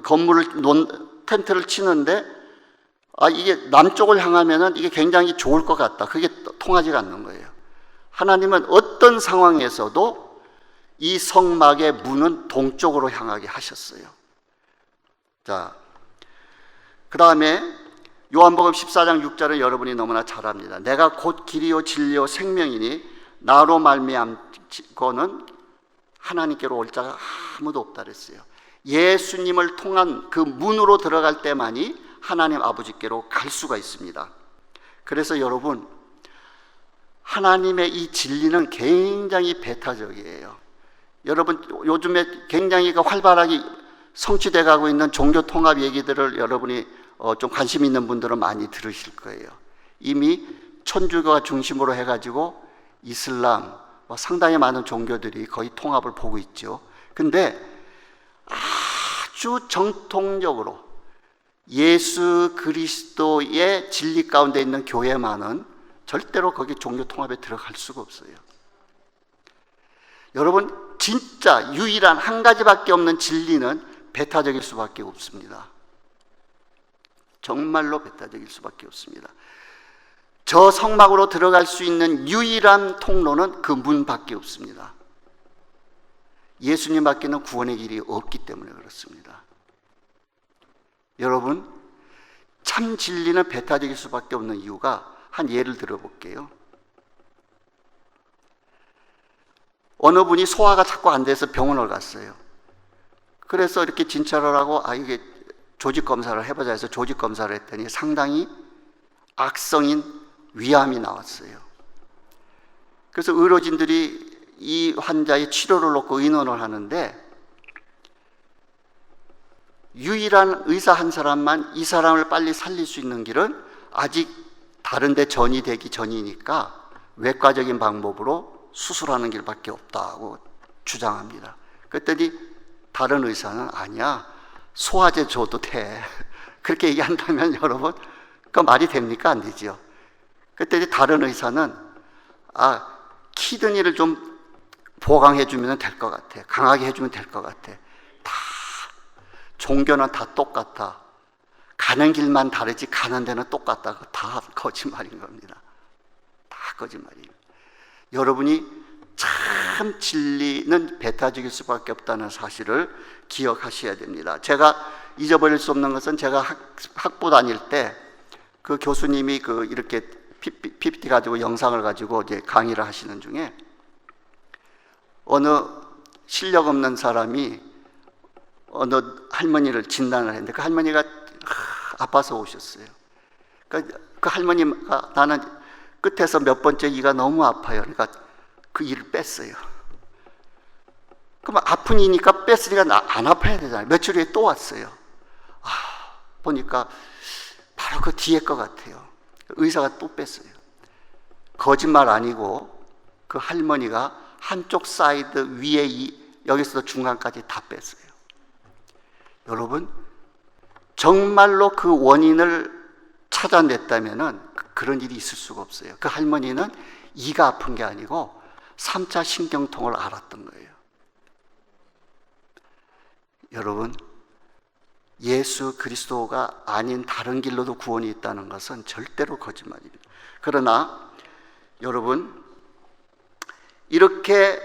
[SPEAKER 1] 건물을 텐트를 치는데 이게 남쪽을 향하면은 이게 굉장히 좋을 것 같다. 그게 통하지가 않는 거예요. 하나님은 어떤 상황에서도 이 성막의 문은 동쪽으로 향하게 하셨어요. 자, 그 다음에 요한복음 14장 6절은 여러분이 너무나 잘 압니다. 내가 곧 길이요 진리요 생명이니 나로 말미암고는 하나님께로 올 자가 아무도 없다 그랬어요. 예수님을 통한 그 문으로 들어갈 때만이 하나님 아버지께로 갈 수가 있습니다. 그래서 여러분, 하나님의 이 진리는 굉장히 배타적이에요. 여러분, 요즘에 굉장히 활발하게 성취돼 가고 있는 종교 통합 얘기들을 여러분이 좀 관심 있는 분들은 많이 들으실 거예요. 이미 천주교가 중심으로 해가지고 이슬람, 상당히 많은 종교들이 거의 통합을 보고 있죠. 근데 아주 정통적으로 예수 그리스도의 진리 가운데 있는 교회만은 절대로 거기 종교 통합에 들어갈 수가 없어요. 여러분, 진짜 유일한 한 가지밖에 없는 진리는 배타적일 수밖에 없습니다. 정말로 배타적일 수밖에 없습니다. 저 성막으로 들어갈 수 있는 유일한 통로는 그 문밖에 없습니다. 예수님 밖에는 구원의 길이 없기 때문에 그렇습니다. 여러분, 참 진리는 배타적일 수밖에 없는 이유가 한 예를 들어볼게요. 어느 분이 소화가 자꾸 안 돼서 병원을 갔어요. 그래서 이렇게 진찰을 하고 이게 조직 검사를 해보자 해서 조직 검사를 했더니 상당히 악성인 위암이 나왔어요. 그래서 의료진들이 이 환자의 치료를 놓고 의논을 하는데 유일한 의사 한 사람만 이 사람을 빨리 살릴 수 있는 길은 아직 다른 데 전이 되기 전이니까 외과적인 방법으로 수술하는 길밖에 없다고 주장합니다. 그랬더니 다른 의사는 아니야, 소화제 줘도 돼. 그렇게 얘기한다면 여러분, 그 말이 됩니까? 안 되죠. 그랬더니 다른 의사는 키드니를 좀 보강해 주면 될 것 같아. 강하게 해주면 될 것 같아. 다 종교는 다 똑같아. 가는 길만 다르지 가는 데는 똑같다. 다 거짓말인 겁니다. 다 거짓말이에요. 여러분이 참 진리는 배타적일 수밖에 없다는 사실을 기억하셔야 됩니다. 제가 잊어버릴 수 없는 것은 제가 학부 다닐 때 그 교수님이 이렇게 PPT 가지고 영상을 가지고 이제 강의를 하시는 중에 어느 실력 없는 사람이 어느 할머니를 진단을 했는데 그 할머니가 아파서 오셨어요. 그 할머니가 나는 끝에서 몇 번째 이가 너무 아파요. 그러니까 그 이를 뺐어요. 그럼 아픈 이니까 뺐으니까 안 아파야 되잖아요. 며칠 후에 또 왔어요. 보니까 바로 그 뒤에 것 같아요. 의사가 또 뺐어요. 거짓말 아니고 그 할머니가 한쪽 사이드 위에 여기서 중간까지 다 뺐어요. 여러분, 정말로 그 원인을 찾아냈다면은 그런 일이 있을 수가 없어요. 그 할머니는 이가 아픈 게 아니고 3차 신경통을 앓았던 거예요. 여러분, 예수 그리스도가 아닌 다른 길로도 구원이 있다는 것은 절대로 거짓말입니다. 그러나 여러분, 이렇게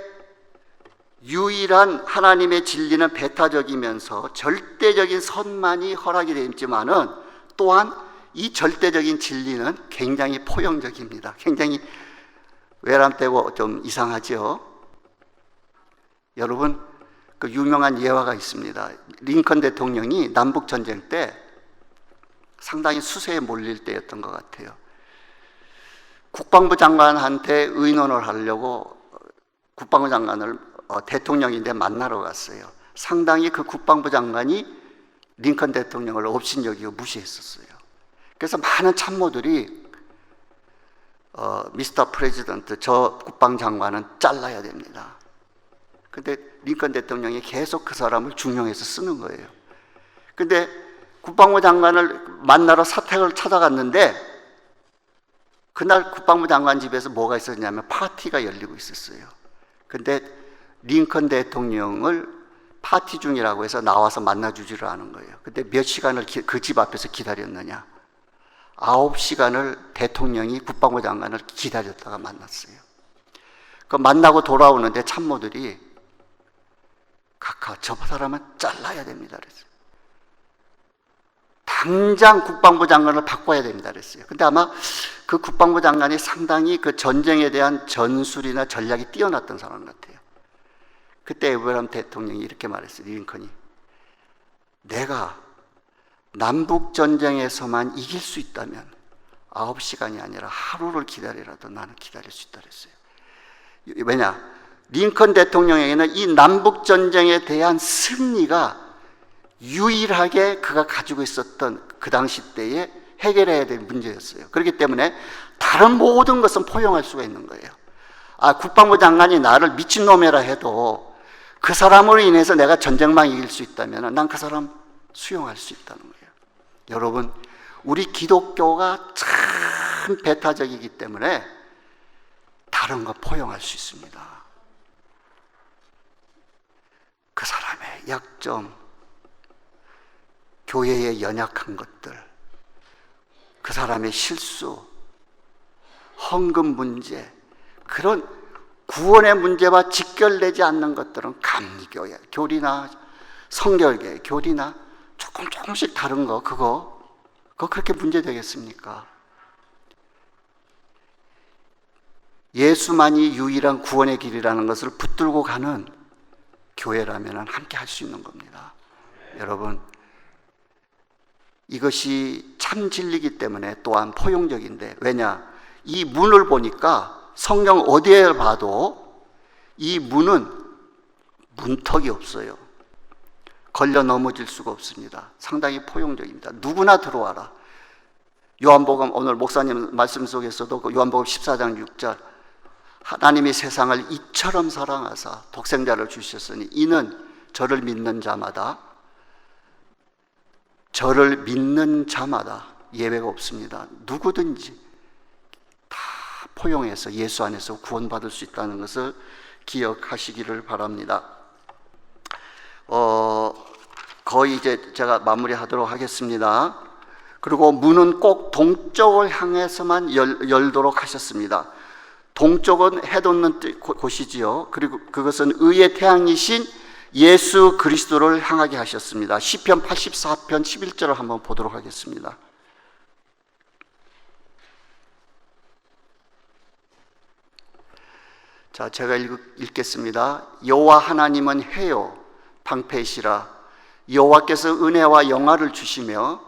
[SPEAKER 1] 유일한 하나님의 진리는 배타적이면서 절대적인 선만이 허락이 되어 있지만은 또한 이 절대적인 진리는 굉장히 포용적입니다. 굉장히 외람되고 좀 이상하죠. 여러분, 그 유명한 예화가 있습니다. 링컨 대통령이 남북 전쟁 때 상당히 수세에 몰릴 때였던 것 같아요. 국방부 장관한테 의논을 하려고 국방부 장관을 대통령인데 만나러 갔어요. 상당히 그 국방부 장관이 링컨 대통령을 업신여기고 무시했었어요. 그래서 많은 참모들이 미스터 프레지던트, 저 국방장관은 잘라야 됩니다. 근데 링컨 대통령이 계속 그 사람을 중용해서 쓰는 거예요. 근데 국방부 장관을 만나러 사택을 찾아갔는데 그날 국방부 장관 집에서 뭐가 있었냐면 파티가 열리고 있었어요. 근데 링컨 대통령을 파티 중이라고 해서 나와서 만나주지를 않은 거예요. 근데 몇 시간을 그 집 앞에서 기다렸느냐? 9시간을 대통령이 국방부 장관을 기다렸다가 만났어요. 그 만나고 돌아오는데 참모들이 각하 저 사람은 잘라야 됩니다 그랬어요. 당장 국방부 장관을 바꿔야 됩니다 그랬어요. 근데 아마 그 국방부 장관이 상당히 그 전쟁에 대한 전술이나 전략이 뛰어났던 사람 같아요. 그때 에브라임 대통령이 이렇게 말했어요. 링컨이 내가 남북전쟁에서만 이길 수 있다면 9시간이 아니라 하루를 기다리라도 나는 기다릴 수 있다 그랬어요. 왜냐? 링컨 대통령에게는 이 남북전쟁에 대한 승리가 유일하게 그가 가지고 있었던 그 당시 때에 해결해야 될 문제였어요. 그렇기 때문에 다른 모든 것은 포용할 수가 있는 거예요. 국방부 장관이 나를 미친놈이라 해도 그 사람으로 인해서 내가 전쟁만 이길 수 있다면 난 그 사람 수용할 수 있다는 거예요. 여러분, 우리 기독교가 참 배타적이기 때문에 다른 거 포용할 수 있습니다. 그 사람의 약점, 교회의 연약한 것들, 그 사람의 실수, 헌금 문제, 그런 구원의 문제와 직결되지 않는 것들은 감리교회, 교리나 성결계, 교리나 조금씩 다른 거, 그거 그렇게 문제 되겠습니까? 예수만이 유일한 구원의 길이라는 것을 붙들고 가는 교회라면 함께 할 수 있는 겁니다. 여러분, 이것이 참 진리이기 때문에 또한 포용적인데, 왜냐? 이 문을 보니까 성경 어디에 봐도 이 문은 문턱이 없어요. 걸려 넘어질 수가 없습니다. 상당히 포용적입니다. 누구나 들어와라. 요한복음, 오늘 목사님 말씀 속에서도 그 요한복음 14장 6절, 하나님이 세상을 이처럼 사랑하사 독생자를 주셨으니 이는 저를 믿는 자마다 예외가 없습니다. 누구든지 다 포용해서 예수 안에서 구원받을 수 있다는 것을 기억하시기를 바랍니다. 거의 이제 제가 마무리하도록 하겠습니다. 그리고 문은 꼭 동쪽을 향해서만 열도록 하셨습니다. 동쪽은 해 돋는 곳이지요. 그리고 그것은 의의 태양이신 예수 그리스도를 향하게 하셨습니다. 시편 84편 11절을 한번 보도록 하겠습니다. 자, 제가 읽겠습니다. 여호와 하나님은 해요 방패이시라. 여호와께서 은혜와 영화를 주시며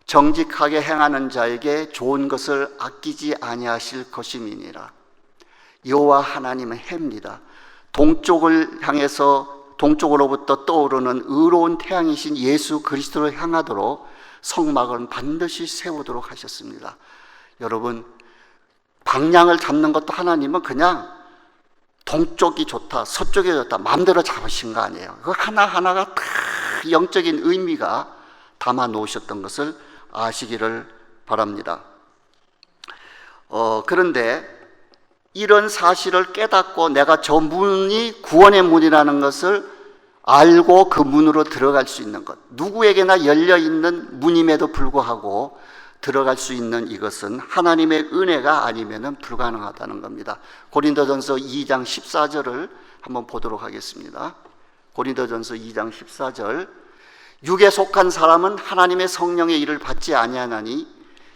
[SPEAKER 1] 정직하게 행하는 자에게 좋은 것을 아끼지 아니하실 것임이니라. 여호와 하나님은 해입니다. 동쪽을 향해서 동쪽으로부터 떠오르는 의로운 태양이신 예수 그리스도를 향하도록 성막을 반드시 세우도록 하셨습니다. 여러분, 방향을 잡는 것도 하나님은 그냥 동쪽이 좋다, 서쪽이 좋다 마음대로 잡으신 거 아니에요. 그 하나하나가 다 영적인 의미가 담아 놓으셨던 것을 아시기를 바랍니다. 그런데 이런 사실을 깨닫고 내가 저 문이 구원의 문이라는 것을 알고 그 문으로 들어갈 수 있는 것, 누구에게나 열려있는 문임에도 불구하고 들어갈 수 있는 이것은 하나님의 은혜가 아니면 불가능하다는 겁니다. 고린도전서 2장 14절을 한번 보도록 하겠습니다. 고린도전서 2장 14절, 육에 속한 사람은 하나님의 성령의 일을 받지 아니하나니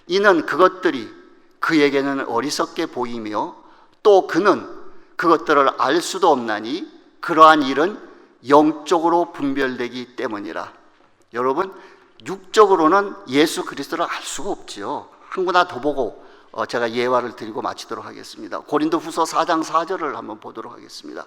[SPEAKER 1] 이는 그것들이 그에게는 어리석게 보이며 또 그는 그것들을 알 수도 없나니 그러한 일은 영적으로 분별되기 때문이라. 여러분, 육적으로는 예수 그리스도를 알 수가 없지요. 한 구나 더 보고 제가 예화를 드리고 마치도록 하겠습니다. 고린도후서 4장 4절을 한번 보도록 하겠습니다.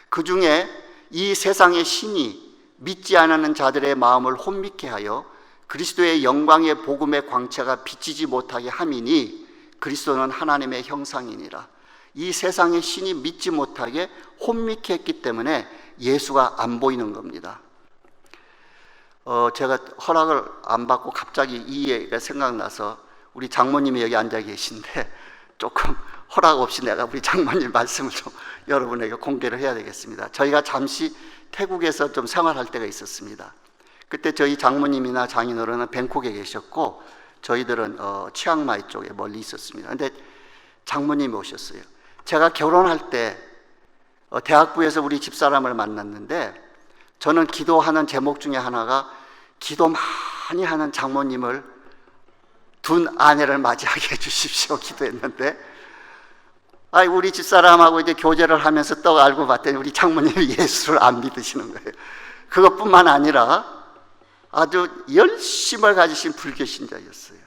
[SPEAKER 1] 그 중에 이 세상의 신이 믿지 않는 자들의 마음을 혼미케 하여 그리스도의 영광의 복음의 광채가 비치지 못하게 함이니 그리스도는 하나님의 형상이니라. 이 세상의 신이 믿지 못하게 혼미케 했기 때문에 예수가 안 보이는 겁니다. 제가 허락을 안 받고 갑자기 이 얘기가 생각나서 우리 장모님이 여기 앉아 계신데 조금 허락 없이 내가 우리 장모님 말씀을 좀 여러분에게 공개를 해야 되겠습니다. 저희가 잠시 태국에서 좀 생활할 때가 있었습니다. 그때 저희 장모님이나 장인어른은 뱅콕에 계셨고 저희들은 치앙마이 쪽에 멀리 있었습니다. 근데 장모님이 오셨어요. 제가 결혼할 때 대학부에서 우리 집사람을 만났는데 저는 기도하는 제목 중에 하나가 기도 많이 하는 장모님을 둔 아내를 맞이하게 해주십시오 기도했는데, 우리 집사람하고 이제 교제를 하면서 떡 알고 봤더니 우리 장모님이 예수를 안 믿으시는 거예요. 그것뿐만 아니라 아주 열심을 가지신 불교 신자였어요.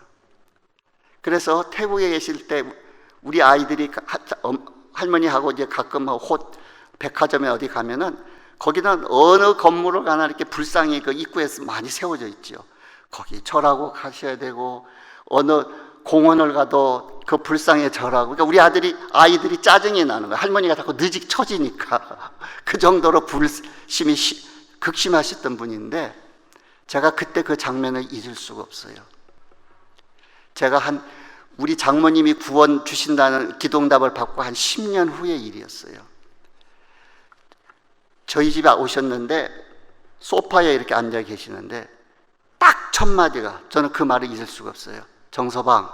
[SPEAKER 1] 그래서 태국에 계실 때 우리 아이들이 할머니하고 이제 가끔 백화점에 어디 가면은 거기는 어느 건물을 가나 이렇게 불상이 그 입구에서 많이 세워져 있죠. 거기 절하고 가셔야 되고 어느 공원을 가도 그 불상에 절하고. 그러니까 우리 아이들이 짜증이 나는 거예요. 할머니가 자꾸 늦게 처지니까. 그 정도로 불심이 극심하셨던 분인데 제가 그때 그 장면을 잊을 수가 없어요. 제가 우리 장모님이 구원 주신다는 기도응답을 받고 한 10년 후의 일이었어요. 저희 집에 오셨는데 소파에 이렇게 앉아 계시는데 딱 첫 마디가, 저는 그 말을 잊을 수가 없어요. 정서방,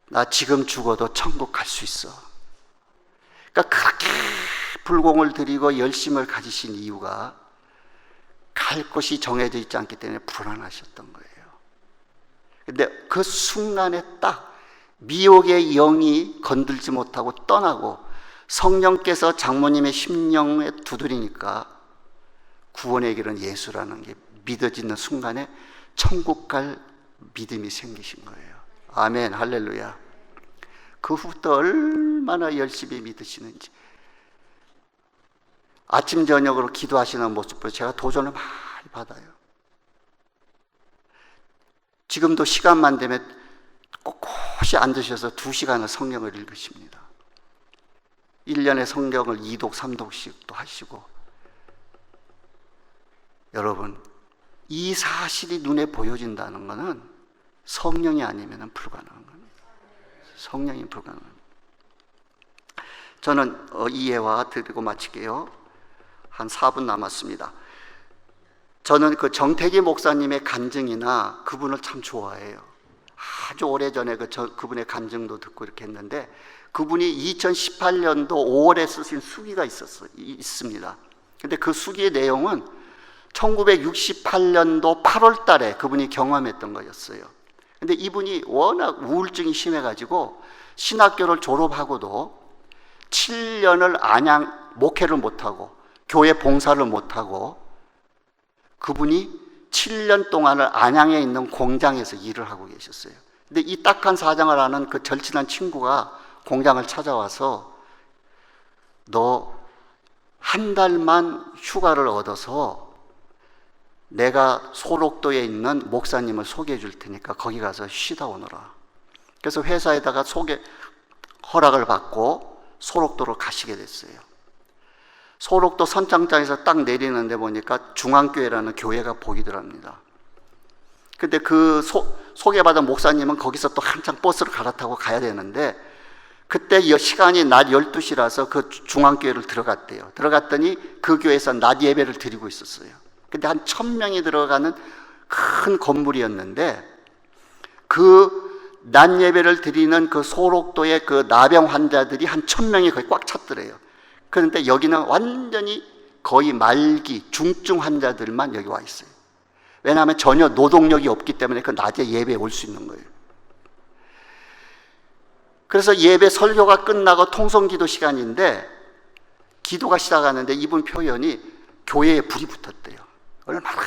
[SPEAKER 1] 나 지금 죽어도 천국 갈 수 있어. 그러니까 그렇게 불공을 들이고 열심을 가지신 이유가 갈 곳이 정해져 있지 않기 때문에 불안하셨던 거예요. 근데 그 순간에 딱 미혹의 영이 건들지 못하고 떠나고 성령께서 장모님의 심령에 두드리니까 구원의 길은 예수라는 게 믿어지는 순간에 천국 갈 믿음이 생기신 거예요. 아멘, 할렐루야. 그 후부터 얼마나 열심히 믿으시는지, 아침 저녁으로 기도하시는 모습을 제가 도전을 많이 받아요. 지금도 시간만 되면 꼿꼿이 앉으셔서 2시간을 성경을 읽으십니다. 1년에 성경을 2독, 3독씩도 하시고. 여러분, 이 사실이 눈에 보여진다는 것은 성령이 아니면 불가능한 겁니다. 성령이 불가능합니다. 저는 이 예화 드리고 마칠게요. 한 4분 남았습니다. 저는 그 정태기 목사님의 간증이나 그분을 참 좋아해요. 아주 오래전에 그분의 간증도 듣고 이렇게 했는데, 그분이 2018년도 5월에 쓰신 수기가 있습니다. 근데 그 수기의 내용은 1968년도 8월 달에 그분이 경험했던 거였어요. 근데 이분이 워낙 우울증이 심해가지고 신학교를 졸업하고도 7년을 목회를 못하고 교회 봉사를 못하고 그분이 7년 동안을 안양에 있는 공장에서 일을 하고 계셨어요. 근데 이 딱한 사정을 아는 그 절친한 친구가 공장을 찾아와서 너 한 달만 휴가를 얻어서 내가 소록도에 있는 목사님을 소개해 줄 테니까 거기 가서 쉬다 오너라. 그래서 회사에다가 허락을 받고 소록도로 가시게 됐어요. 소록도 선착장에서 딱 내리는데 보니까 중앙교회라는 교회가 보이더랍니다. 근데 그 소개받은 목사님은 거기서 또 한창 버스를 갈아타고 가야 되는데 그때 시간이 낮 12시라서 그 중앙교회를 들어갔대요. 들어갔더니 그 교회에서 낮 예배를 드리고 있었어요. 근데 한 1000명이 들어가는 큰 건물이었는데 그 낮 예배를 드리는 그 소록도의 그 나병 환자들이 한 1,000명이 거의 꽉 찼더래요. 그런데 여기는 완전히 거의 말기, 중증 환자들만 여기 와 있어요. 왜냐하면 전혀 노동력이 없기 때문에 그 낮에 예배에 올 수 있는 거예요. 그래서 예배 설교가 끝나고 통성기도 시간인데 기도가 시작하는데 이분 표현이 교회에 불이 붙었대요. 얼마나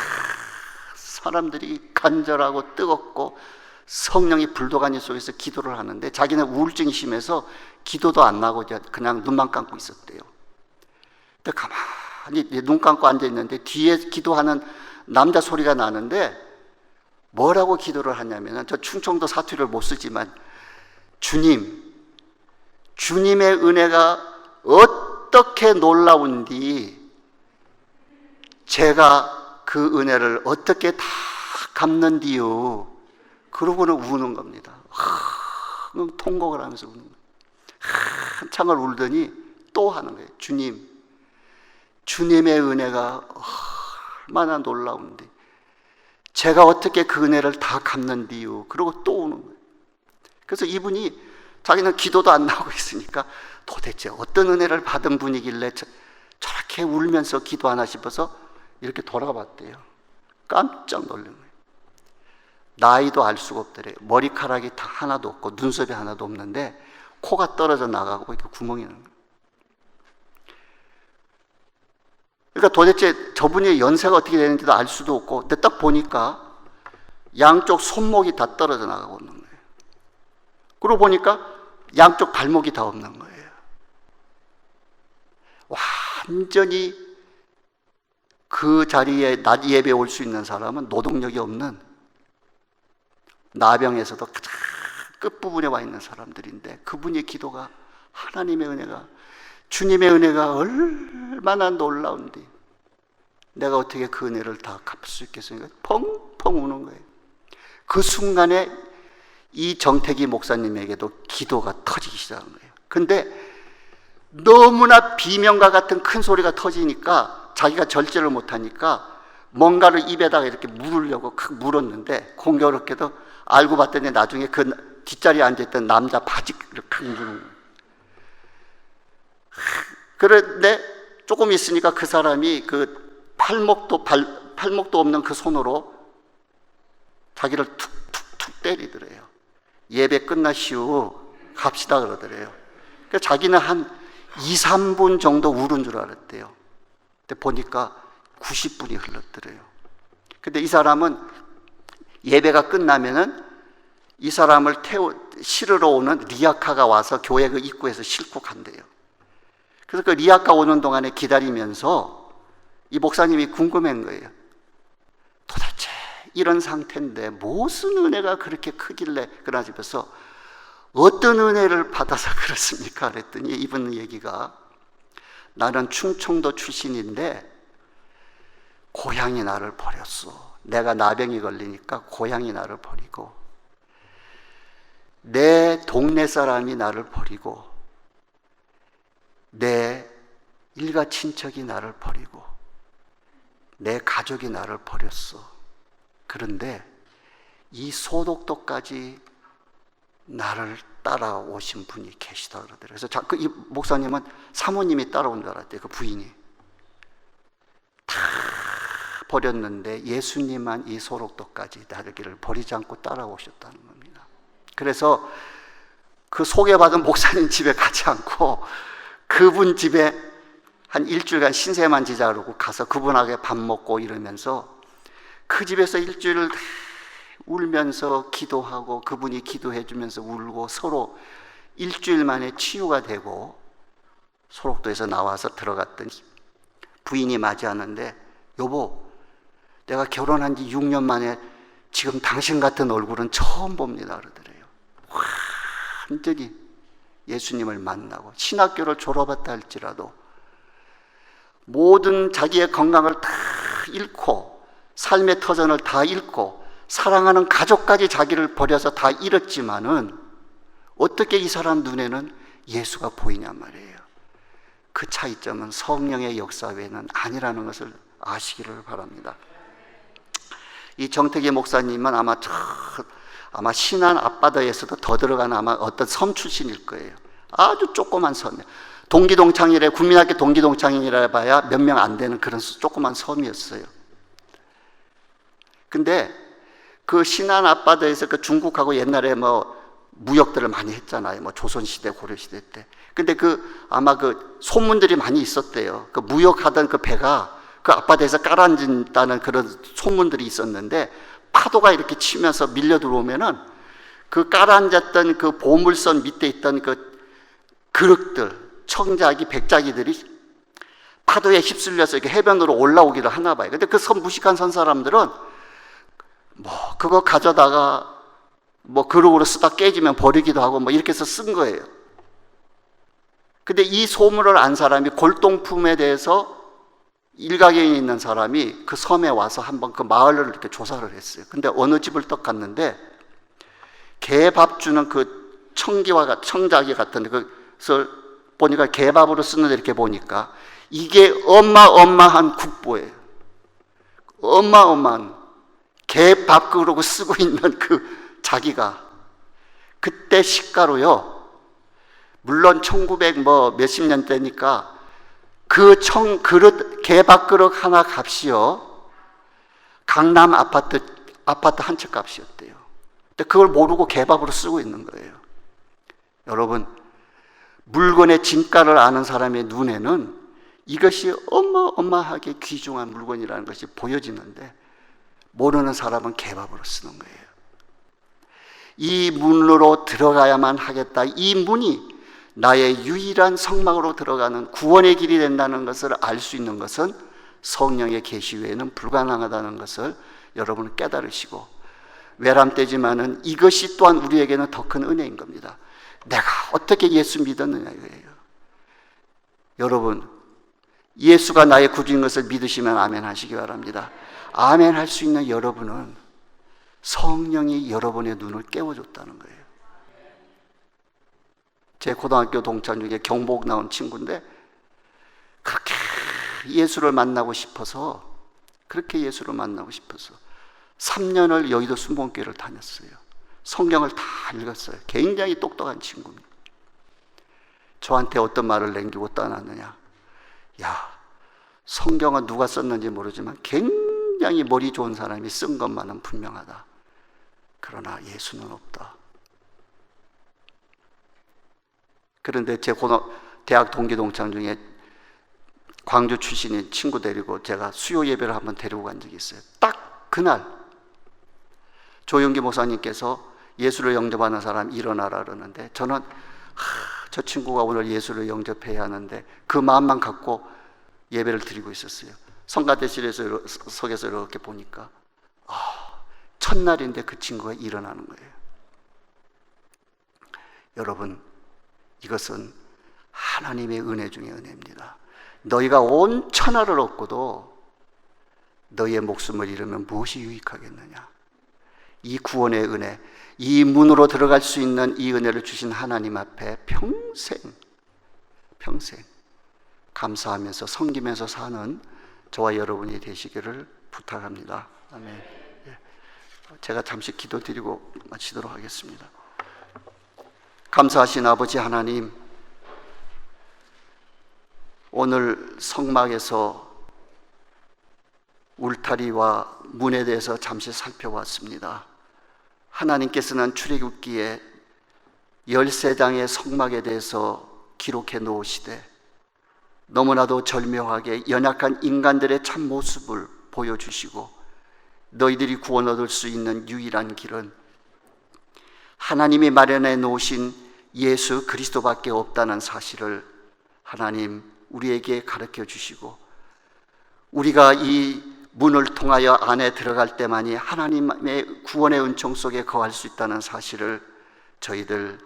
[SPEAKER 1] 사람들이 간절하고 뜨겁고 성령이 불도가니 속에서 기도를 하는데 자기는 우울증이 심해서 기도도 안 나고 그냥 눈만 감고 있었대요. 근데 가만히 눈 감고 앉아 있는데 뒤에 기도하는 남자 소리가 나는데 뭐라고 기도를 하냐면, 저 충청도 사투리를 못 쓰지만, 주님의 은혜가 어떻게 놀라운디 제가 그 은혜를 어떻게 다 갚는디요. 그러고는 우는 겁니다. 통곡을 하면서 우는 거예요. 한참을 울더니 또 하는 거예요. 주님의 은혜가 얼마나 놀라운데 제가 어떻게 그 은혜를 다 갚는디요. 그러고 또 우는 거예요. 그래서 이분이 자기는 기도도 안 나오고 있으니까 도대체 어떤 은혜를 받은 분이길래 저렇게 울면서 기도하나 싶어서 이렇게 돌아봤대요. 깜짝 놀란 거예요. 나이도 알 수가 없더래요. 머리카락이 다 하나도 없고 눈썹이 하나도 없는데 코가 떨어져 나가고 이렇게 구멍이 나는 거예요. 그러니까 도대체 저분의 연세가 어떻게 되는지도 알 수도 없고, 근데 딱 보니까 양쪽 손목이 다 떨어져 나가고 있는 거예요. 그러고 보니까 양쪽 발목이 다 없는 거예요. 완전히 그 자리에 낮 예배에 올 수 있는 사람은 노동력이 없는 나병에서도 가장 끝부분에 와 있는 사람들인데, 그분의 기도가, 하나님의 은혜가, 주님의 은혜가 얼마나 놀라운데 내가 어떻게 그 은혜를 다 갚을 수 있겠습니까? 펑펑 우는 거예요. 그 순간에 이 정택이 목사님에게도 기도가 터지기 시작한 거예요. 근데 너무나 비명과 같은 큰 소리가 터지니까 자기가 절제를 못하니까 뭔가를 입에다가 이렇게 물으려고 물었는데, 공교롭게도 알고 봤더니 나중에 그 뒷자리에 앉아있던 남자 바지를 칵 무는 거예요. 그런데 조금 있으니까 그 사람이 그 팔목도 없는 그 손으로 자기를 툭툭툭 때리더래요. 예배 끝나시오 갑시다 그러더래요. 그래서 자기는 한 2, 3분 정도 울은 줄 알았대요. 근데 보니까 90분이 흘렀더래요. 근데 이 사람은 예배가 끝나면은 이 사람을 실으러 오는 리아카가 와서 교회 그 입구에서 싣고 간대요. 그래서 그 리아카 오는 동안에 기다리면서 이 목사님이 궁금한 거예요. 도대체 이런 상태인데 무슨 은혜가 그렇게 크길래, 그러나 집에서 어떤 은혜를 받아서 그렇습니까? 그랬더니 이분 얘기가, 나는 충청도 출신인데 고향이 나를 버렸어. 내가 나병이 걸리니까 고향이 나를 버리고, 내 동네 사람이 나를 버리고, 내 일가 친척이 나를 버리고, 내 가족이 나를 버렸어. 그런데 이 소독도까지 나를 따라오신 분이 계시다 그러더라고요. 그래서 이 목사님은 사모님이 따라온 줄 알았대요. 그 부인이 다 버렸는데 예수님만 이 소록도까지 나르기를 버리지 않고 따라오셨다는 겁니다. 그래서 그 소개받은 목사님 집에 가지 않고 그분 집에 한 일주일간 신세만 지자 그러고 가서 그분하고 밥 먹고 이러면서 그 집에서 일주일을 울면서 기도하고 그분이 기도해 주면서 울고 서로 일주일 만에 치유가 되고, 소록도에서 나와서 들어갔더니 부인이 맞이하는데, 여보, 내가 결혼한 지 6년 만에 지금 당신 같은 얼굴은 처음 봅니다 그러더래요. 완전히 예수님을 만나고 신학교를 졸업했다 할지라도 모든 자기의 건강을 다 잃고 삶의 터전을 다 잃고 사랑하는 가족까지 자기를 버려서 다 잃었지만은 어떻게 이 사람 눈에는 예수가 보이냔 말이에요. 그 차이점은 성령의 역사 외에는 아니라는 것을 아시기를 바랍니다. 이 정택의 목사님은 아마 아마 신안 앞바다에서도 더 들어가는 아마 어떤 섬 출신일 거예요. 아주 조그만 섬이에요. 동기동창이래, 국민학교 동기동창이라 봐야 몇 명 안 되는 그런 조그만 섬이었어요. 근데 그 신안 앞바다에서 그 중국하고 옛날에 뭐 무역들을 많이 했잖아요. 뭐 조선시대, 고려시대 때. 근데 아마 소문들이 많이 있었대요. 그 무역하던 그 배가 그 앞바다에서 깔아앉는다는 그런 소문들이 있었는데, 파도가 이렇게 치면서 밀려 들어오면은 그 깔아앉았던 그 보물선 밑에 있던 그 그릇들, 청자기, 백자기들이 파도에 휩쓸려서 이렇게 해변으로 올라오기를 하나 봐요. 근데 그 무식한 선 사람들은 뭐 그거 가져다가 뭐 그릇으로 쓰다 깨지면 버리기도 하고 뭐 이렇게 해서 쓴 거예요. 근데 이 소문을 안 사람이, 골동품에 대해서 일가견이 있는 사람이 그 섬에 와서 한번 그 마을을 이렇게 조사를 했어요. 근데 어느 집을 딱 갔는데 개밥 주는 그 청자기 같은 그것을 보니까 개밥으로 쓰는데, 이렇게 보니까 이게 어마어마한 국보예요. 어마어마한 개밥 그러고 쓰고 있는 그 자기가 그때 시가로요, 물론 1900 뭐 몇십 년대니까 그 그릇, 개밥 그릇 하나 값이요, 강남 아파트 한 채 값이었대요. 근데 그걸 모르고 개밥으로 쓰고 있는 거예요. 여러분, 물건의 진가를 아는 사람의 눈에는 이것이 어마어마하게 귀중한 물건이라는 것이 보여지는데, 모르는 사람은 개밥으로 쓰는 거예요. 이 문으로 들어가야만 하겠다. 이 문이 나의 유일한 성막으로 들어가는 구원의 길이 된다는 것을 알 수 있는 것은 성령의 계시 외에는 불가능하다는 것을 여러분은 깨달으시고, 외람되지만은 이것이 또한 우리에게는 더 큰 은혜인 겁니다. 내가 어떻게 예수 믿었느냐 이거예요. 여러분, 예수가 나의 구주인 것을 믿으시면 아멘 하시기 바랍니다. 아멘 할 수 있는 여러분은 성령이 여러분의 눈을 깨워줬다는 거예요. 제 고등학교 동창 중에 경복 나온 친구인데, 그렇게 예수를 만나고 싶어서 3년을 여의도 순복음교회를 다녔어요. 성경을 다 읽었어요. 굉장히 똑똑한 친구입니다. 저한테 어떤 말을 남기고 떠났느냐, 야, 성경은 누가 썼는지 모르지만 굉장히 머리 좋은 사람이 쓴 것만은 분명하다. 그러나 예수는 없다. 그런데 제 대학 동기 동창 중에 광주 출신인 친구 데리고 제가 수요 예배를 한번 데리고 간 적이 있어요. 딱 그날 조영기 목사님께서 예수를 영접하는 사람 일어나라 그러는데, 저는 저 친구가 오늘 예수를 영접해야 하는데 그 마음만 갖고 예배를 드리고 있었어요. 성가대실에서 석에서 이렇게 보니까 첫날인데 그 친구가 일어나는 거예요. 여러분, 이것은 하나님의 은혜 중에 은혜입니다. 너희가 온 천하를 얻고도 너희의 목숨을 잃으면 무엇이 유익하겠느냐. 이 구원의 은혜, 이 문으로 들어갈 수 있는 이 은혜를 주신 하나님 앞에 평생 감사하면서 섬기면서 사는 저와 여러분이 되시기를 부탁합니다. 아멘. 제가 잠시 기도드리고 마치도록 하겠습니다. 감사하신 아버지 하나님, 오늘 성막에서 울타리와 문에 대해서 잠시 살펴봤습니다. 하나님께서는 출애굽기에 13장의 성막에 대해서 기록해 놓으시되 너무나도 절묘하게 연약한 인간들의 참 모습을 보여주시고, 너희들이 구원 얻을 수 있는 유일한 길은 하나님이 마련해 놓으신 예수 그리스도밖에 없다는 사실을 하나님 우리에게 가르쳐 주시고, 우리가 이 문을 통하여 안에 들어갈 때만이 하나님의 구원의 은총 속에 거할 수 있다는 사실을 저희들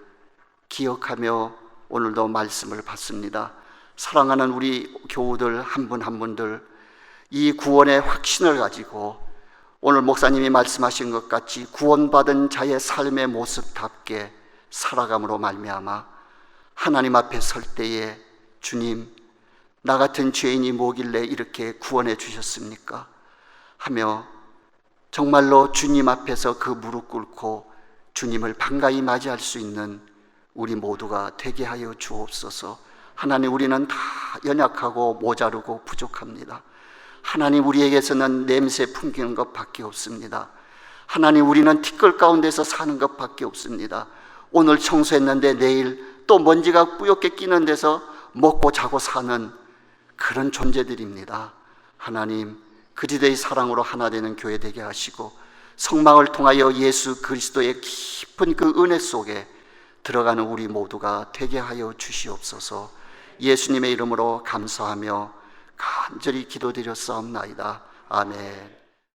[SPEAKER 1] 기억하며 오늘도 말씀을 받습니다. 사랑하는 우리 교우들 한 분 한 분들, 이 구원의 확신을 가지고 오늘 목사님이 말씀하신 것 같이 구원받은 자의 삶의 모습답게 살아감으로 말미암아 하나님 앞에 설 때에, 주님, 나 같은 죄인이 뭐길래 이렇게 구원해 주셨습니까? 하며 정말로 주님 앞에서 그 무릎 꿇고 주님을 반가이 맞이할 수 있는 우리 모두가 되게 하여 주옵소서. 하나님, 우리는 다 연약하고 모자르고 부족합니다. 하나님, 우리에게서는 냄새 풍기는 것밖에 없습니다. 하나님, 우리는 티끌 가운데서 사는 것밖에 없습니다. 오늘 청소했는데 내일 또 먼지가 뿌옇게 끼는 데서 먹고 자고 사는 그런 존재들입니다. 하나님, 그리스도의 사랑으로 하나 되는 교회 되게 하시고 성막을 통하여 예수 그리스도의 깊은 그 은혜 속에 들어가는 우리 모두가 되게 하여 주시옵소서. 예수님의 이름으로 감사하며 간절히 기도드렸사옵나이다. 아멘.